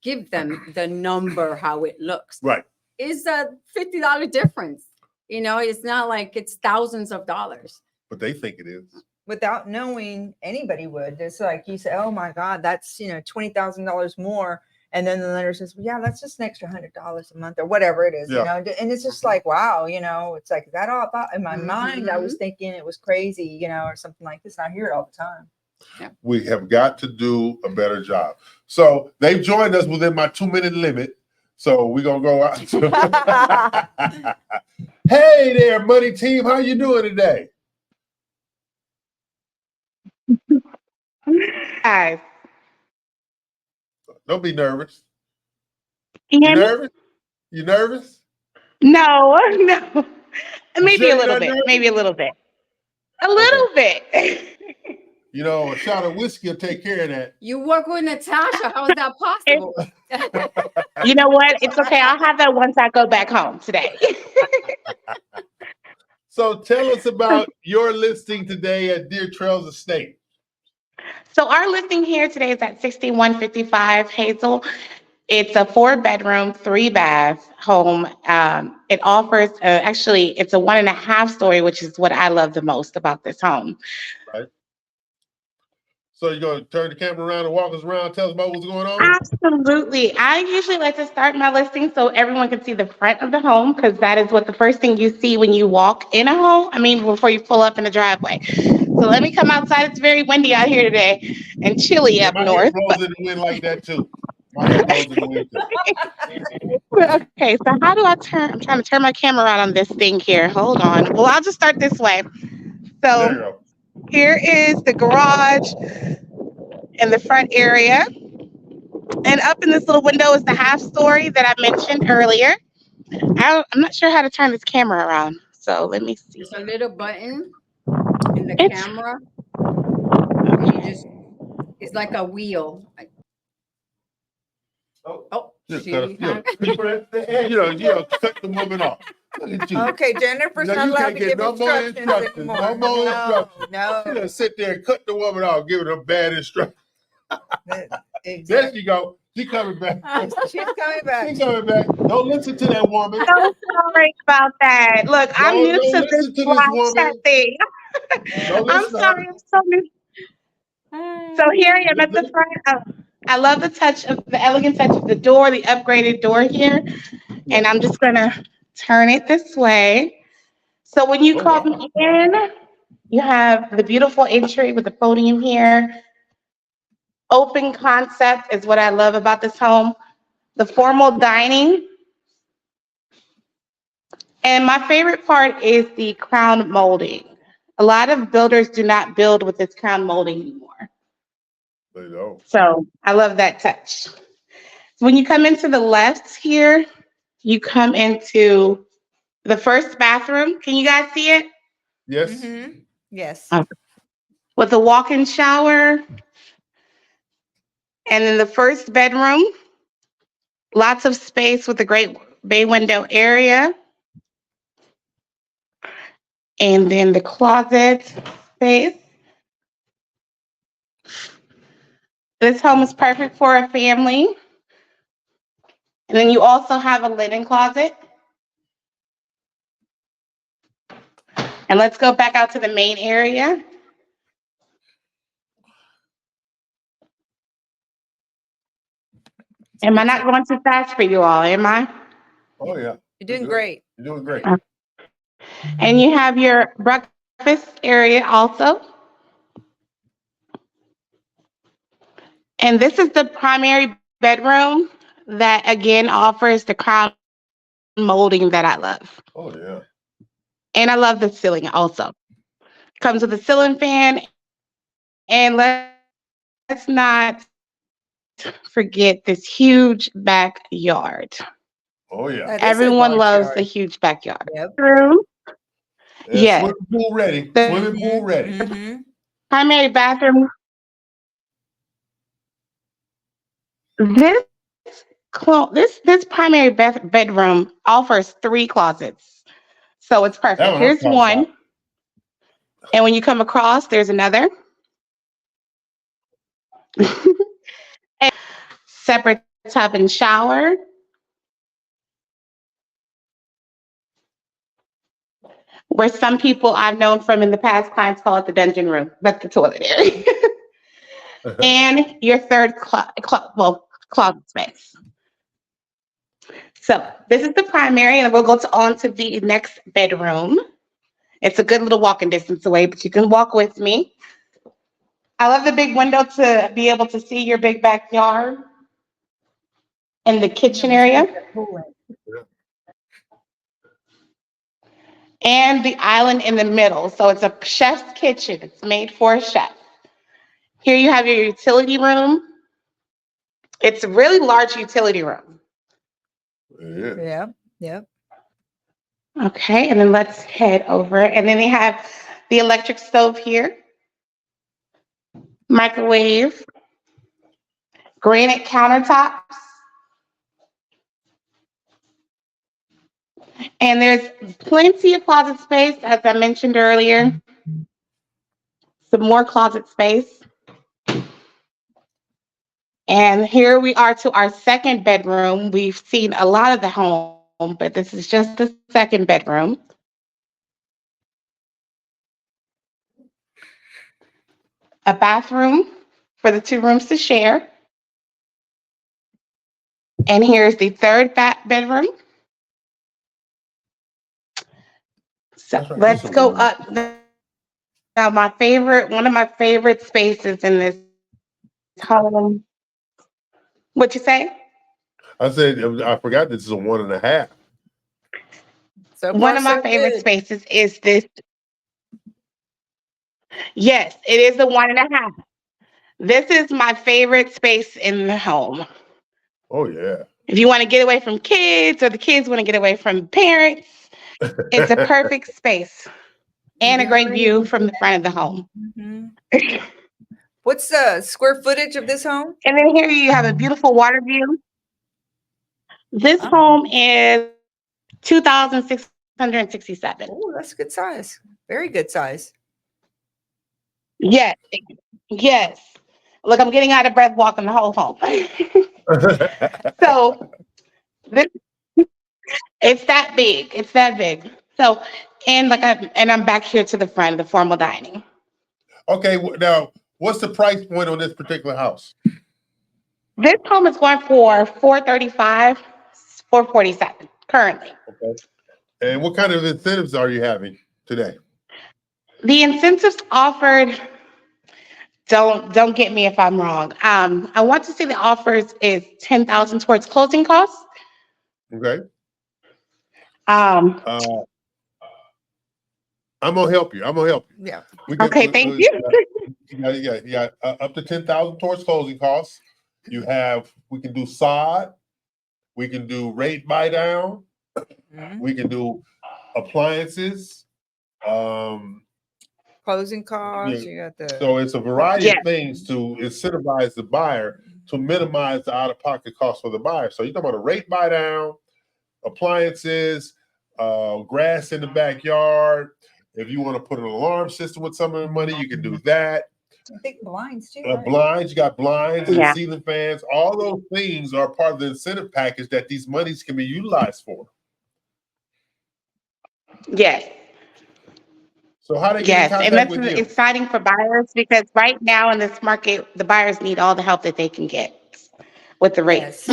give them the number, how it looks. Right. Is a $50 difference. You know, it's not like it's thousands of dollars. But they think it is. Without knowing, anybody would. It's like you say, oh my God, that's, $20,000 more. And then the lender says, well, yeah, that's just an extra $100 a month or whatever it is, And it's just like, wow, it's like, is that all about in my mind? I was thinking it was crazy, or something like this. And I hear it all the time. Yeah. We have got to do a better job. So they've joined us within my 2-minute limit. So we're going to go out. Hey there, money team. How you doing today? Hi. Don't be nervous. You hear me? Nervous? You nervous? No. Maybe sure a little bit. nervous? Maybe a little bit. A little bit. A shot of whiskey will take care of that. You work with Natasha. How is that possible? You know what? It's okay. I'll have that once I go back home today. So tell us about your listing today at Deer Trails Estate. So our listing here today is at 6155 Hazel. It's a 4-bedroom, 3-bath home. It offers, it's a 1.5 story, which is what I love the most about this home. Right. So you're going to turn the camera around and walk us around, tell us about what's going on? Absolutely. I usually like to start my listing so everyone can see the front of the home, because that is what the first thing you see when you walk in a home. before you pull up in the driveway. So let me come outside. It's very windy out here today and chilly up north. My blows in the wind like that too. My head blows in the wind too. Okay, so how do I turn? I'm trying to turn my camera around on this thing here. Hold on. Well, I'll just start this way. There you go. Here is the garage in the front area. And up in this little window is the half story that I mentioned earlier. I'm not sure how to turn this camera around. So let me see. There's a little button in the camera. It's like a wheel. Cut the woman off. Look at you. Okay, Jennifer's not allowed to give instructions anymore. No more instructions. No. You just sit there and cut the woman off, giving her bad instructions. There she go. She coming back. She's coming back. She's coming back. Don't listen to that woman. So sorry about that. Look, I'm new to this live chat thing. I'm sorry. I'm so new. So here I am at the front. I love the elegant touch of the door, the upgraded door here. And I'm just going to turn it this way. So when you come in, you have the beautiful entry with the podium here. Open concept is what I love about this home. The formal dining. And my favorite part is the crown molding. A lot of builders do not build with this crown molding anymore. They don't. So I love that touch. When you come into the left here, you come into the first bathroom. Can you guys see it? Yes. Mm-hmm. Yes. With a walk-in shower. And in the first bedroom, lots of space with a great bay window area. And then the closet space. This home is perfect for a family. And then you also have a linen closet. And let's go back out to the main area. Am I not going too fast for you all? Am I? Oh yeah. You're doing great. You're doing great. And you have your breakfast area also. And this is the primary bedroom that again offers the crown molding that I love. Oh yeah. And I love the ceiling also. Comes with a ceiling fan. And let's not forget this huge backyard. Oh yeah. Everyone loves the huge backyard. Yep. Room. Yeah, Yes. swimming pool ready. The- Swimming pool ready. Mm-hmm. Primary bathroom. This primary bedroom offers 3 closets, so it's perfect. That one I'm Here's talking one, about. and when you come across, there's another. And separate tub and shower. Where some people I've known from in the past, clients call it the dungeon room, but the toilet area. And your third closet space. So this is the primary, and we'll go on to the next bedroom. It's a good little walking distance away, but you can walk with me. I love the big window to be able to see your big backyard and the kitchen area. And the island in the middle. So it's a chef's kitchen. It's made for a chef. Here you have your utility room. It's a really large utility room. Yeah. Yep. Okay, and then let's head over. And then they have the electric stove here. Microwave. Granite countertops. And there's plenty of closet space, as I mentioned earlier. Some more closet space. And here we are to our second bedroom. We've seen a lot of the home, but this is just the second bedroom. A bathroom for the 2 rooms to share. And here's the third bedroom. So let's go up. Now, one of my favorite spaces in this home. What'd you say? I said I forgot this is a 1.5. So One of my favorite spaces is this. Yes, it is the 1.5. This is my favorite space in the home. Oh yeah. If you want to get away from kids, or the kids want to get away from parents, it's a perfect space and a great view from the front of the home. Mm-hmm. What's the square footage of this home? And then here you have a beautiful water view. This home is 2,667. Oh, that's good size. Very good size. Yes. Yes. Look, I'm getting out of breath walking the whole home. So it's that big. It's that big. So, and I'm back here to the front, the formal dining. Okay, now what's the price point on this particular house? This home is going for $435, $447 currently. Okay. And what kind of incentives are you having today? The incentives offered, don't get me if I'm wrong. I want to say the offers is $10,000 towards closing costs. Okay. I'm gonna help you. Yeah. Thank you. Yeah. Up to 10,000 towards closing costs. We can do sod. We can do rate buy down. Mm-hmm. We can do appliances. Closing costs. You got the. So it's a variety of things to incentivize the buyer to minimize the out-of-pocket cost for the buyer. So you're talking about a rate buy down, appliances, grass in the backyard. If you want to put an alarm system with some of the money, you can do that. I think blinds too. Blinds, you got blinds and ceiling fans. All those things are part of the incentive package that these monies can be utilized for. Yes. So how do you get in contact and that's with you? exciting for buyers because right now in this market, the buyers need all the help that they can get. with the rates.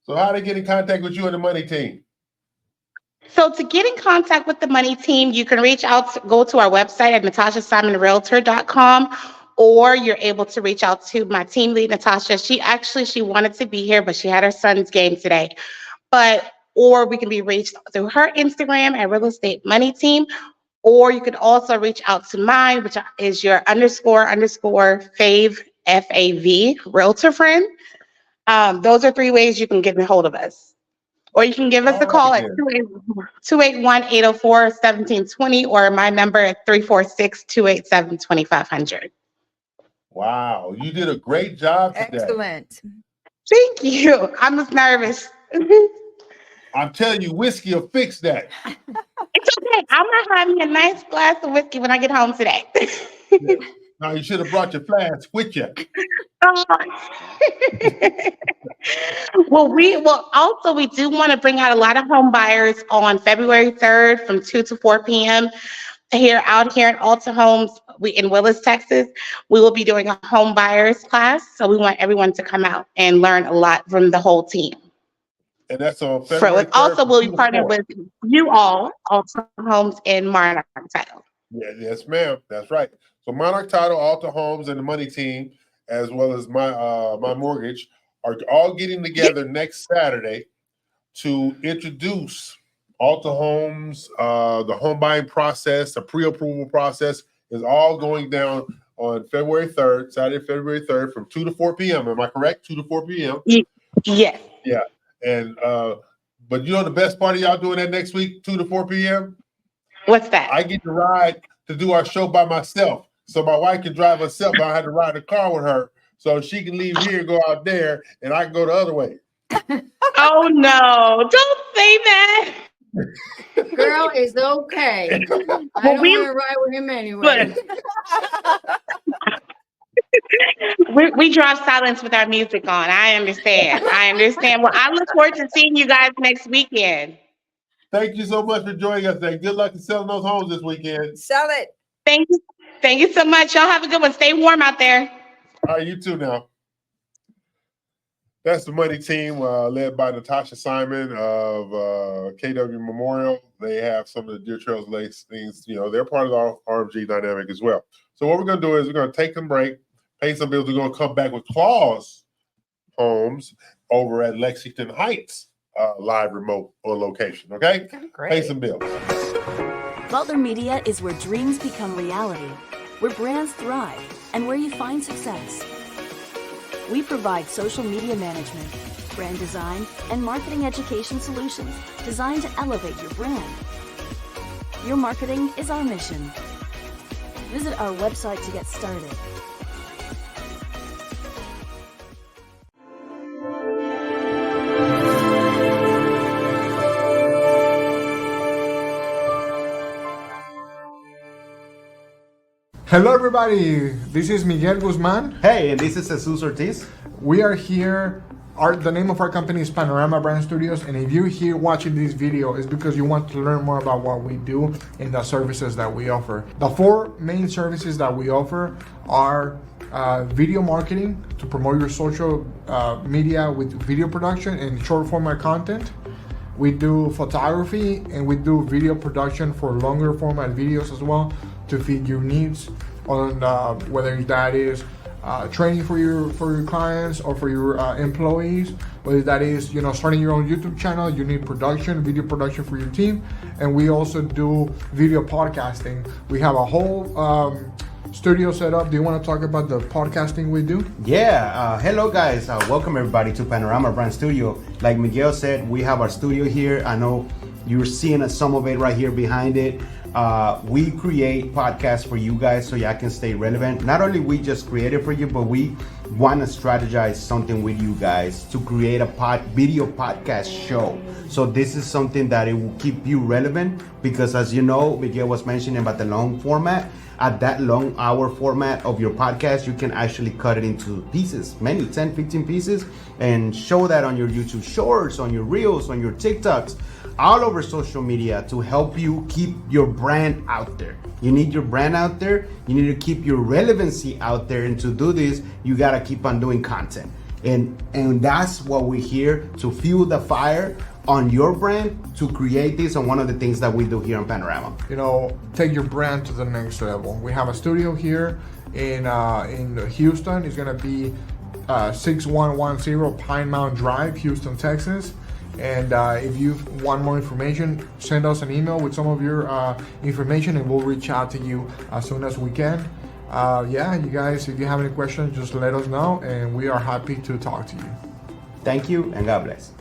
So how do they get in contact with you and the money team? So to get in contact with the money team, you can reach out, go to our website at NatashaSimonRealtor.com, or you're able to reach out to my team lead, Natasha. She wanted to be here, but she had her son's game today. Or we can be reached through her Instagram at Real Estate Money Team, or you can also reach out to mine, which is your __fave, FAV, realtor friend. Those are 3 ways you can get a hold of us. Or you can give us a call at 281-804-1720, or my number at 346-287-2500. Wow, you did a great job today. Excellent. Thank you. I'm just nervous. I'm telling you, whiskey will fix that. It's okay. I'm gonna have me a nice glass of whiskey when I get home today. Yeah. No, you should have brought your flask with you. Well, we do want to bring out a lot of home buyers on February 3rd from 2 to 4 p.m. out here in Alta Homes in Willis, Texas. We will be doing a home buyers class, so we want everyone to come out and learn a lot from the whole team. And that's on February 3rd. Also, we'll be partnered with you all, Alta Homes and Monarch Title. Yeah, yes, ma'am. That's right. So Monarch Title, Alta Homes, and the Money Team, as well as my mortgage, are all getting together next Saturday to introduce Alta Homes. The home buying process, the pre-approval process is all going down on February 3rd, Saturday, February 3rd, from 2 to 4 p.m. Am I correct? 2 to 4 p.m. Yes. Yeah. And but you know the best part of y'all doing that next week, 2 to 4 p.m.? What's that? I get to ride to do our show by myself. So my wife can drive herself. I had to ride a car with her. So she can leave here and go out there, and I can go the other way. Oh, no. Don't say that. Girl, it's okay. I don't want to ride with him anyway. We drive silence with our music on. I understand. Well, I look forward to seeing you guys next weekend. Thank you so much for joining us today. Good luck in selling those homes this weekend. Sell it. Thank you. Thank you so much. Y'all have a good one. Stay warm out there. All right, you too now. That's the Money Team led by Natasha Simon of KW Memorial. They have some of the Deer Trails Lakes things. You know, they're part of the RMG dynamic as well. So what we're going to do is we're going to take a break, pay some bills. We're going to come back with Claus Homes over at Lexington Heights, live remote on location. Okay? Great. Pay some bills. Butler Media is where dreams become reality, where brands thrive, and where you find success. We provide social media management, brand design, and marketing education solutions designed to elevate your brand. Your marketing is our mission. Visit our website to get started. Hello everybody, this is Miguel Guzman. Hey, and this is Jesus Ortiz. We are here, the name of our company is Panorama Brand Studios, and if you're here watching this video, it's because you want to learn more about what we do and the services that we offer. The 4 main services that we offer are video marketing to promote your social media with video production and short format content. We do photography, and we do video production for longer format videos as well to fit your needs on whether that is training for your clients or for your employees, whether that is starting your own YouTube channel. You need video production for your team. And we also do video podcasting. We have a whole studio set up. Do you want to talk about the podcasting we do? Yeah. Hello guys, welcome everybody to Panorama Brand Studio. Like Miguel said, we have our studio here. I know you're seeing some of it right here behind it. We create podcasts for you guys so y'all can stay relevant. Not only we just create it for you, but we want to strategize something with you guys to create a video podcast show. So this is something that it will keep you relevant, because as you know, Miguel was mentioning about the long format. At that long hour format of your podcast, you can actually cut it into pieces, many 10, 15 pieces, and show that on your YouTube shorts, on your reels, on your TikToks. all over social media to help you keep your brand out there. You need your brand out there. You need to keep your relevancy out there. And to do this, you got to keep on doing content. And that's what we're here to fuel the fire on your brand to create this. And one of the things that we do here on Panorama. You know, take your brand to the next level. We have a studio here in Houston. It's gonna be 6110 Pine Mountain Drive, Houston, Texas. And if you want more information, send us an email with some of your information and we'll reach out to you as soon as we can. Yeah, you guys, if you have any questions, just let us know and we are happy to talk to you. Thank you and God bless.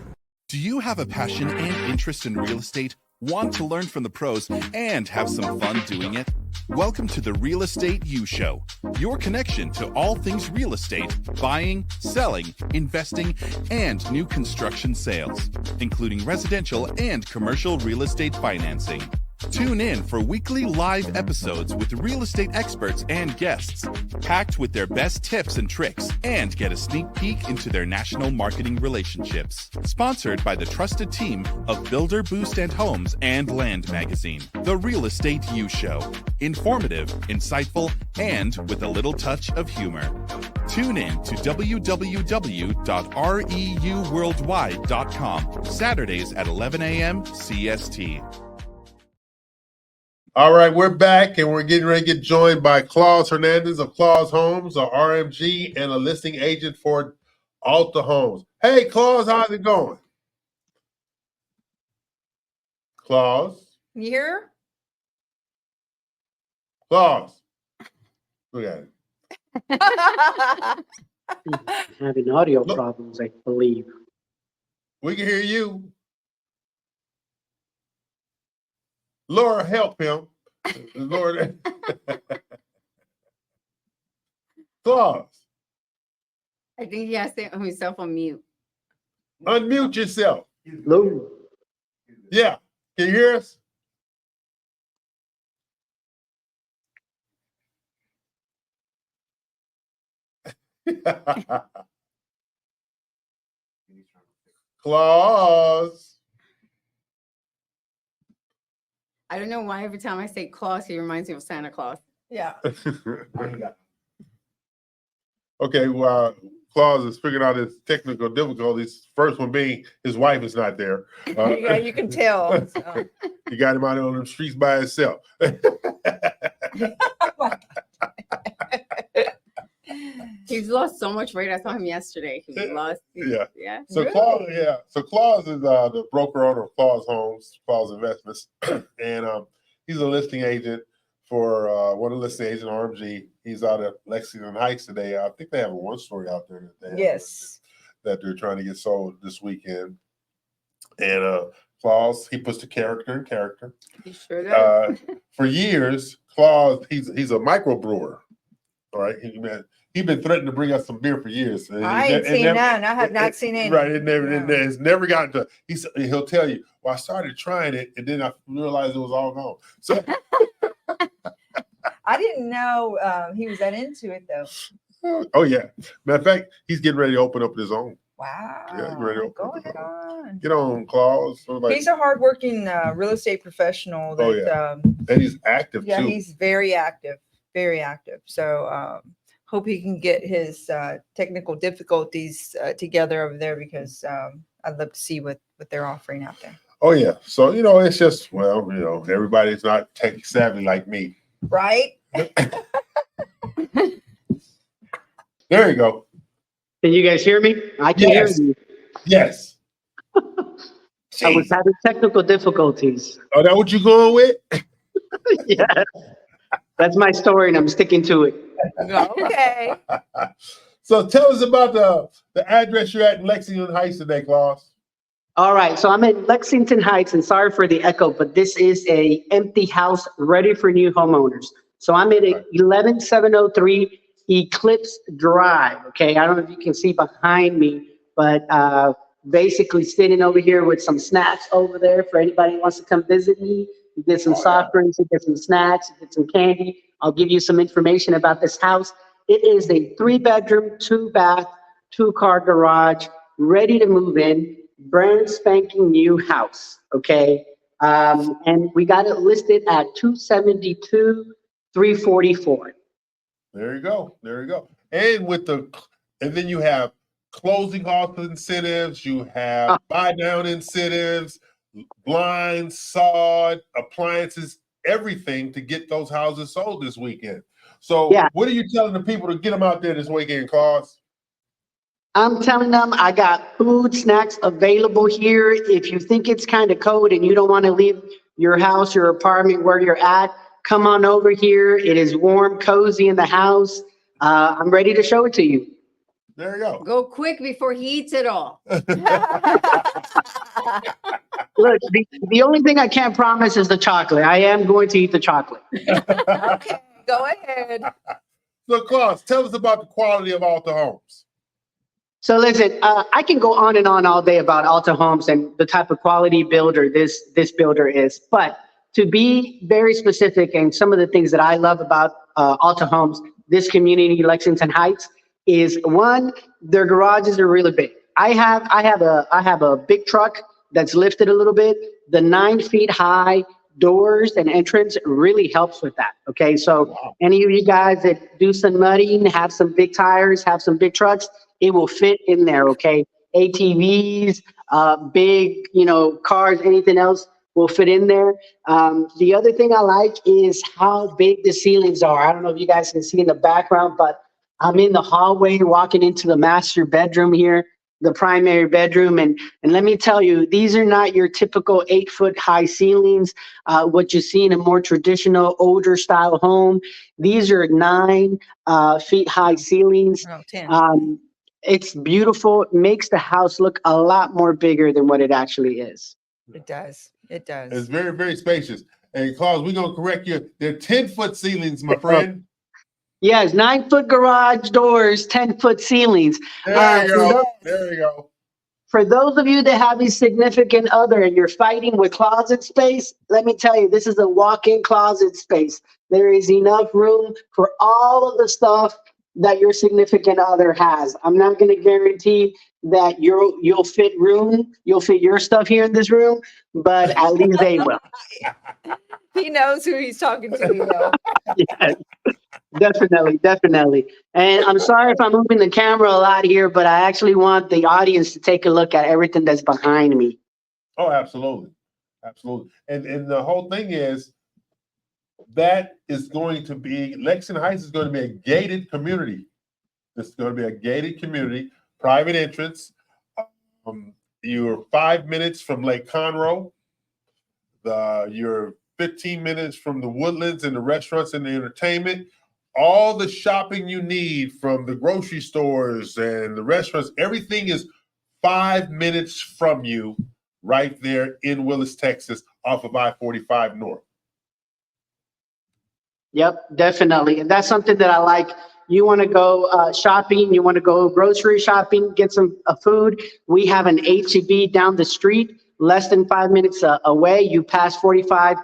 Do you have a passion and interest in real estate? Want to learn from the pros and have some fun doing it? Welcome to the Real Estate U Show, your connection to all things real estate, buying, selling, investing, and new construction sales, including residential and commercial real estate financing. Tune in for weekly live episodes with real estate experts and guests, packed with their best tips and tricks, and get a sneak peek into their national marketing relationships. Sponsored by the trusted team of Builder Boost and Homes and Land Magazine. The Real Estate U Show. Informative, insightful, and with a little touch of humor. Tune in to www.reuworldwide.com, Saturdays at 11 a.m. CST. All right, we're back and we're getting ready to get joined by Claus Hernandez of Claus Homes, a RMG and a listing agent for Alta Homes. Hey, Claus, how's it going? Claus? You here? Claus. Look at it. Having audio problems, I believe. We can hear you. Laura, help him. Lord. Claus. I think he has to put himself on mute. Unmute yourself. Hello. Yeah. Can you hear us? Claus. I don't know why every time I say Claus, he reminds me of Santa Claus. Yeah. Okay, well, Claus is figuring out his technical difficulties. First one being his wife is not there. Yeah, you can tell. So. You got him out on the streets by himself. He's lost so much weight. I saw him yesterday. He lost. Yeah. Yeah. So Really? Claus, So Claus is the broker owner of Claus Homes, Claus Investments, and he's a listing agent for one of the listing agents, RMG. He's out at Lexington Heights today. I think they have a one-story out there that they have that they're trying to get sold this weekend. And Claus, he puts the character in character. He sure does. For years, Claus, he's a microbrewer. All right, he's been threatening to bring us some beer for years. I ain't seen none. I have not seen any. Right, it's never gotten to. He'll tell you, well, I started trying it, and then I realized it was all gone. So I didn't know he was that into it though. Oh yeah, matter of fact, he's getting ready to open up his own. Wow. Yeah, he's ready to open Go up his ahead own. on. Get on, Claus. So He's a hardworking real estate professional. That, and he's active yeah, too. he's very active. Very active. So hope he can get his technical difficulties together over there because I'd love to see what they're offering out there. Oh yeah. So it's just everybody's not tech savvy like me. Right? There you go. Can you guys hear me? I can hear you. Yes. I was having technical difficulties. Oh, that what you going with? Yeah. That's my story, and I'm sticking to it. Okay. So tell us about the address you're at in Lexington Heights today, Claus. All right, so I'm in Lexington Heights, and sorry for the echo, but this is a empty house ready for new homeowners. So I'm at 11703 Eclipse Drive. Okay, I don't know if you can see behind me, but basically sitting over here with some snacks over there for anybody who wants to come visit me. You get some soft drinks, you get some snacks, you get some candy. I'll give you some information about this house. It is a 3-bedroom, 2-bath, 2-car garage, ready to move in. brand spanking new house. Okay. And we got it listed at 272,344. There you go. There you go. And then you have closing cost incentives, you have buy down incentives, blinds, sod, appliances, everything to get those houses sold this weekend. So what are you telling the people to get them out there this weekend, Claus? I'm telling them I got food, snacks available here. If you think it's kind of cold and you don't want to leave your house, your apartment where you're at, come on over here. It is warm, cozy in the house. I'm ready to show it to you. There you go. Go quick before he eats it all. Look, the only thing I can't promise is the chocolate. I am going to eat the chocolate. Okay, go ahead. So, Claus, tell us about the quality of Alta Homes. So listen, I can go on and on all day about Alta Homes and the type of quality builder this builder is. But to be very specific, and some of the things that I love about Alta Homes, this community, Lexington Heights, is one, their garages are really big. I have a big truck that's lifted a little bit. The 9 feet high doors and entrance really helps with that. Okay, so any of you guys that do some mudding, have some big tires, have some big trucks, it will fit in there. Okay, ATVs, big, cars, anything else will fit in there. The other thing I like is how big the ceilings are. I don't know if you guys can see in the background, but I'm in the hallway walking into the master bedroom here, the primary bedroom. And let me tell you, these are not your typical 8-foot high ceilings, what you see in a more traditional, older style home. These are 9 feet high ceilings. Oh, 10. It's beautiful. It makes the house look a lot more bigger than what it actually is. It does. It does. It's very, very spacious. And Claus, we're going to correct you. They're 10-foot ceilings, my friend. Yes, 9-foot garage doors, 10-foot ceilings. There you go. There you go. For those of you that have a significant other and you're fighting with closet space, let me tell you, this is a walk-in closet space. There is enough room for all of the stuff that your significant other has. I'm not going to guarantee that you'll fit your stuff here in this room, but at least they will. He knows who he's talking to. Yes, definitely. And I'm sorry if I'm moving the camera a lot here, but I actually want the audience to take a look at everything that's behind me. Oh, absolutely. And the whole thing is, that is going to be, Lexington Heights is going to be a gated community. This is going to be a gated community, private entrance. You're 5 minutes from Lake Conroe. You're 15 minutes from the Woodlands and the restaurants and the entertainment. All the shopping you need from the grocery stores and the restaurants, everything is 5 minutes from you right there in Willis, Texas, off of I-45 North. Yep, definitely. And that's something that I like. You want to go shopping, you want to go grocery shopping, get some food. We have an H-E-B down the street, less than 5 minutes away. You pass 45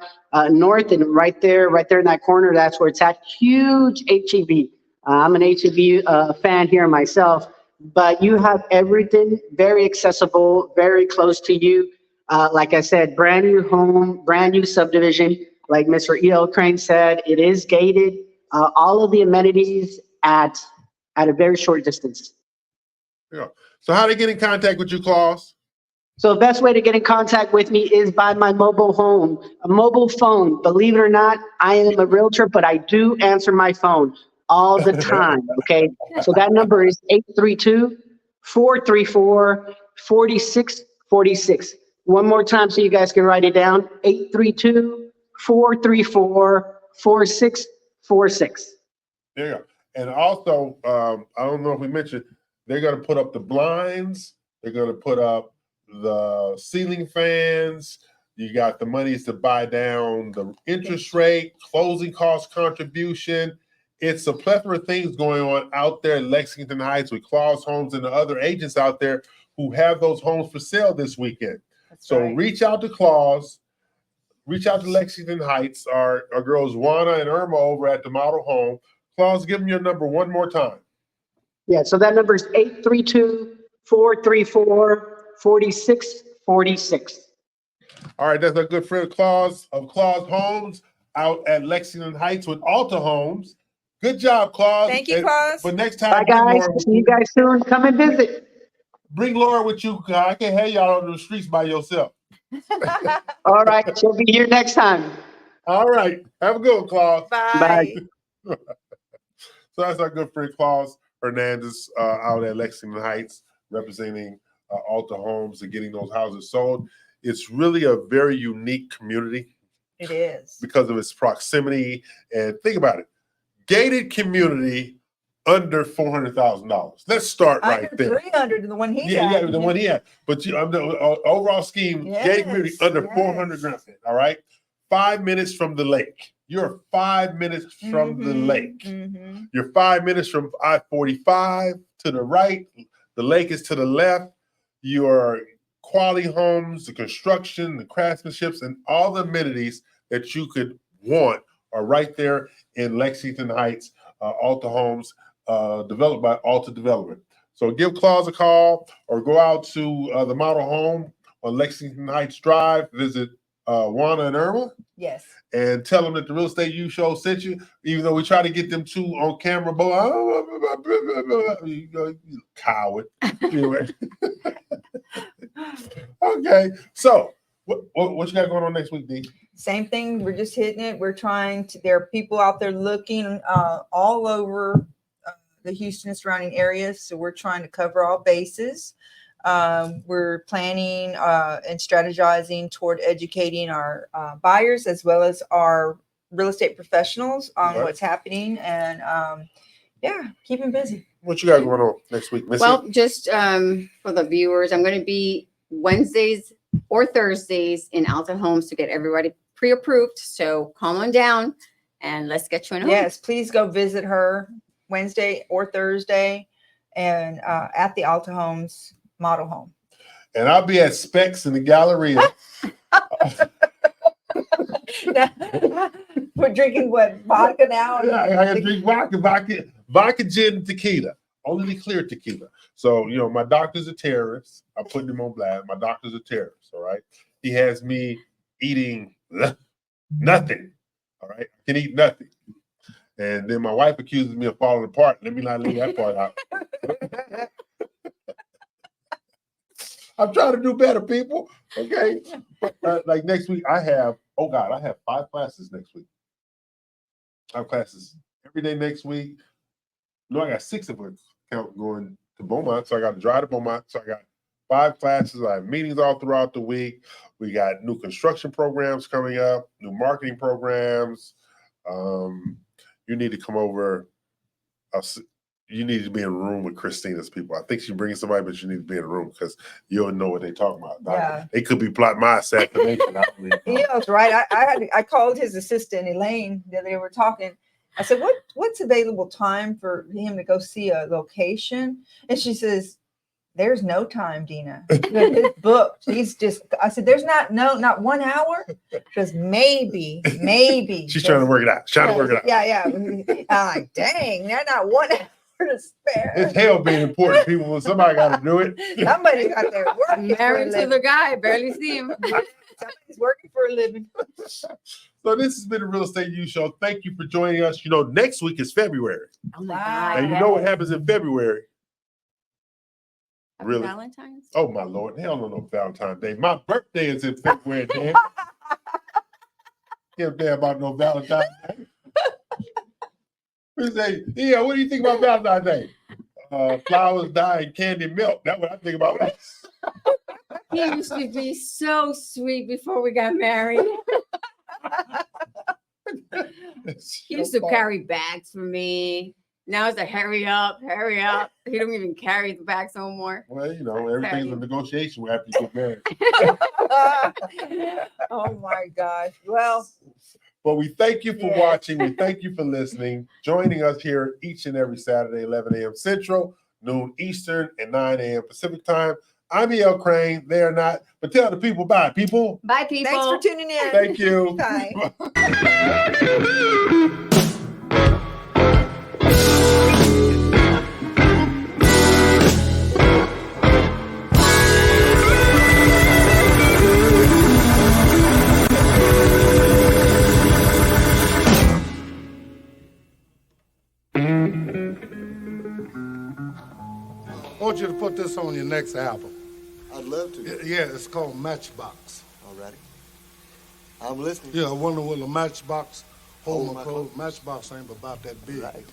North, and right there in that corner, that's where it's at. Huge H-E-B. I'm an H-E-B fan here myself, but you have everything very accessible, very close to you. Like I said, brand new home, brand new subdivision. Like Mr. E.L. Crane said, it is gated. All of the amenities at a very short distance. Yeah. So how do they get in contact with you, Claus? So the best way to get in contact with me is by my mobile phone. Believe it or not, I am a realtor, but I do answer my phone all the time, okay? So that number is 832-434-4646. One more time so you guys can write it down, 832-434-4646. There you go. And also, I don't know if we mentioned, they're going to put up the blinds. They're going to put up the ceiling fans. You got the monies to buy down the interest rate, closing cost contribution. It's a plethora of things going on out there in Lexington Heights with Claus Homes and the other agents out there who have those homes for sale this weekend. So reach out to Claus. Reach out to Lexington Heights, our girls Juana and Irma over at the Model Home. Claus, give them your number one more time. Yeah, so that number is 4646. All right, that's our good friend Claus of Claus Homes out at Lexington Heights with Alta Homes. Good job, Claus. Thank you, And Claus. for next time, Bye, bring guys. Laura with See you guys soon. Come and visit. Bring Laura with you. 'Cause I can't have y'all on the streets by yourself. All right. She'll be here next time. All right. Have a good one, Claus. Bye. So that's our good friend Claus Hernandez out at Lexington Heights, representing Alta Homes and getting those houses sold. It's really a very unique community. It is. Because of its proximity. And think about it. Gated community under $400,000. Let's start right there. 300 to the one he Yeah, got. the one he had. But the overall scheme, gated community under 400 grand. All right. 5 minutes from the lake. You're 5 minutes from the lake. You're 5 minutes from I-45 to the right. The lake is to the left. Your quality homes, the construction, the craftsmanships, and all the amenities that you could want are right there in Lexington Heights. Alta Homes, developed by Alta Development. So give Claus a call or go out to the model home on Lexington Heights Drive. Visit Juana and Irma. Yes. And tell them that the Real Estate U Show sent you, even though we try to get them two on camera. You coward. Anyway. Okay. So, what you got going on next week, D? Same thing. We're just hitting it. We're trying to, there are people out there looking all over the Houston and surrounding areas. So we're trying to cover all bases. We're planning and strategizing toward educating our buyers as well as our real estate professionals on what's happening, and yeah, keeping busy. What you got going on next week, Missy? Well, just for the viewers, I'm going to be Wednesdays or Thursdays in Alta Homes to get everybody pre-approved. So calm on down and let's get you in. Yes, please go visit her Wednesday or Thursday and at the Alta Homes model home. And I'll be at Specs in the Galleria. We're drinking what, vodka now? Yeah, I gotta drink vodka, gin, and tequila. Only the clear tequila. So, you know, my doctor's a terrorist. I'm putting him on blast. My doctor's a terrorist, all right? He has me eating nothing, all right? I can eat nothing. And then my wife accuses me of falling apart. Let me not leave that part out. I'm trying to do better, people. Okay. Like next week, I have 5 classes next week. 5 classes every day next week. No, I got 6 of them count going to Beaumont. So I got to drive to Beaumont. So I got 5 classes. I have meetings all throughout the week. We got new construction programs coming up, new marketing programs. You need to come over. You need to be in a room with Christina's people. I think she's bringing somebody, but you need to be in a room because you'll know what they're talking about. Yeah. They could be plotting my assassination. Yeah, right. I called his assistant Elaine that they were talking. I said, what's available time for him to go see a location? And she says, there's no time, Dina. It's booked. He's just, I said, there's not 1 hour? Because maybe. She's trying to work it out. Yeah. Like, dang, they're not 1 hour to spare. It's hell being important, people. When somebody got to do it. Somebody's out there working. Married to the guy, barely see him. Somebody's working for a living. So this has been the Real Estate U Show. Thank you for joining us. You know, next week is February. Oh my God. And you know what happens in February? Happy Really? Valentine's? Oh my Lord. Hell no Valentine's Day. My birthday is in February, man. Give a damn about no Valentine's Day. We say, yeah, what do you think about Valentine's Day? Flowers, dye, and candy melt. That's what I think about. He used to be so sweet before we got married. He used to carry bags for me. Now it's like, hurry up. He don't even carry the bags no more. Well, you know, everything's a negotiation after you get married. Oh my gosh. Well, but we thank you for watching. We thank you for listening, joining us here each and every Saturday, 11 a.m. Central, noon Eastern, and 9 a.m. Pacific time. I'm E.L. Crane. They are not. But tell the people bye, people. Bye, people. Thanks for tuning in. Thank you. Bye. this on your next album. I'd love to. Yeah, it's called Matchbox. Alrighty. I'm listening. Yeah, I wonder will a matchbox hold my clothes? Matchbox ain't about that big. Right.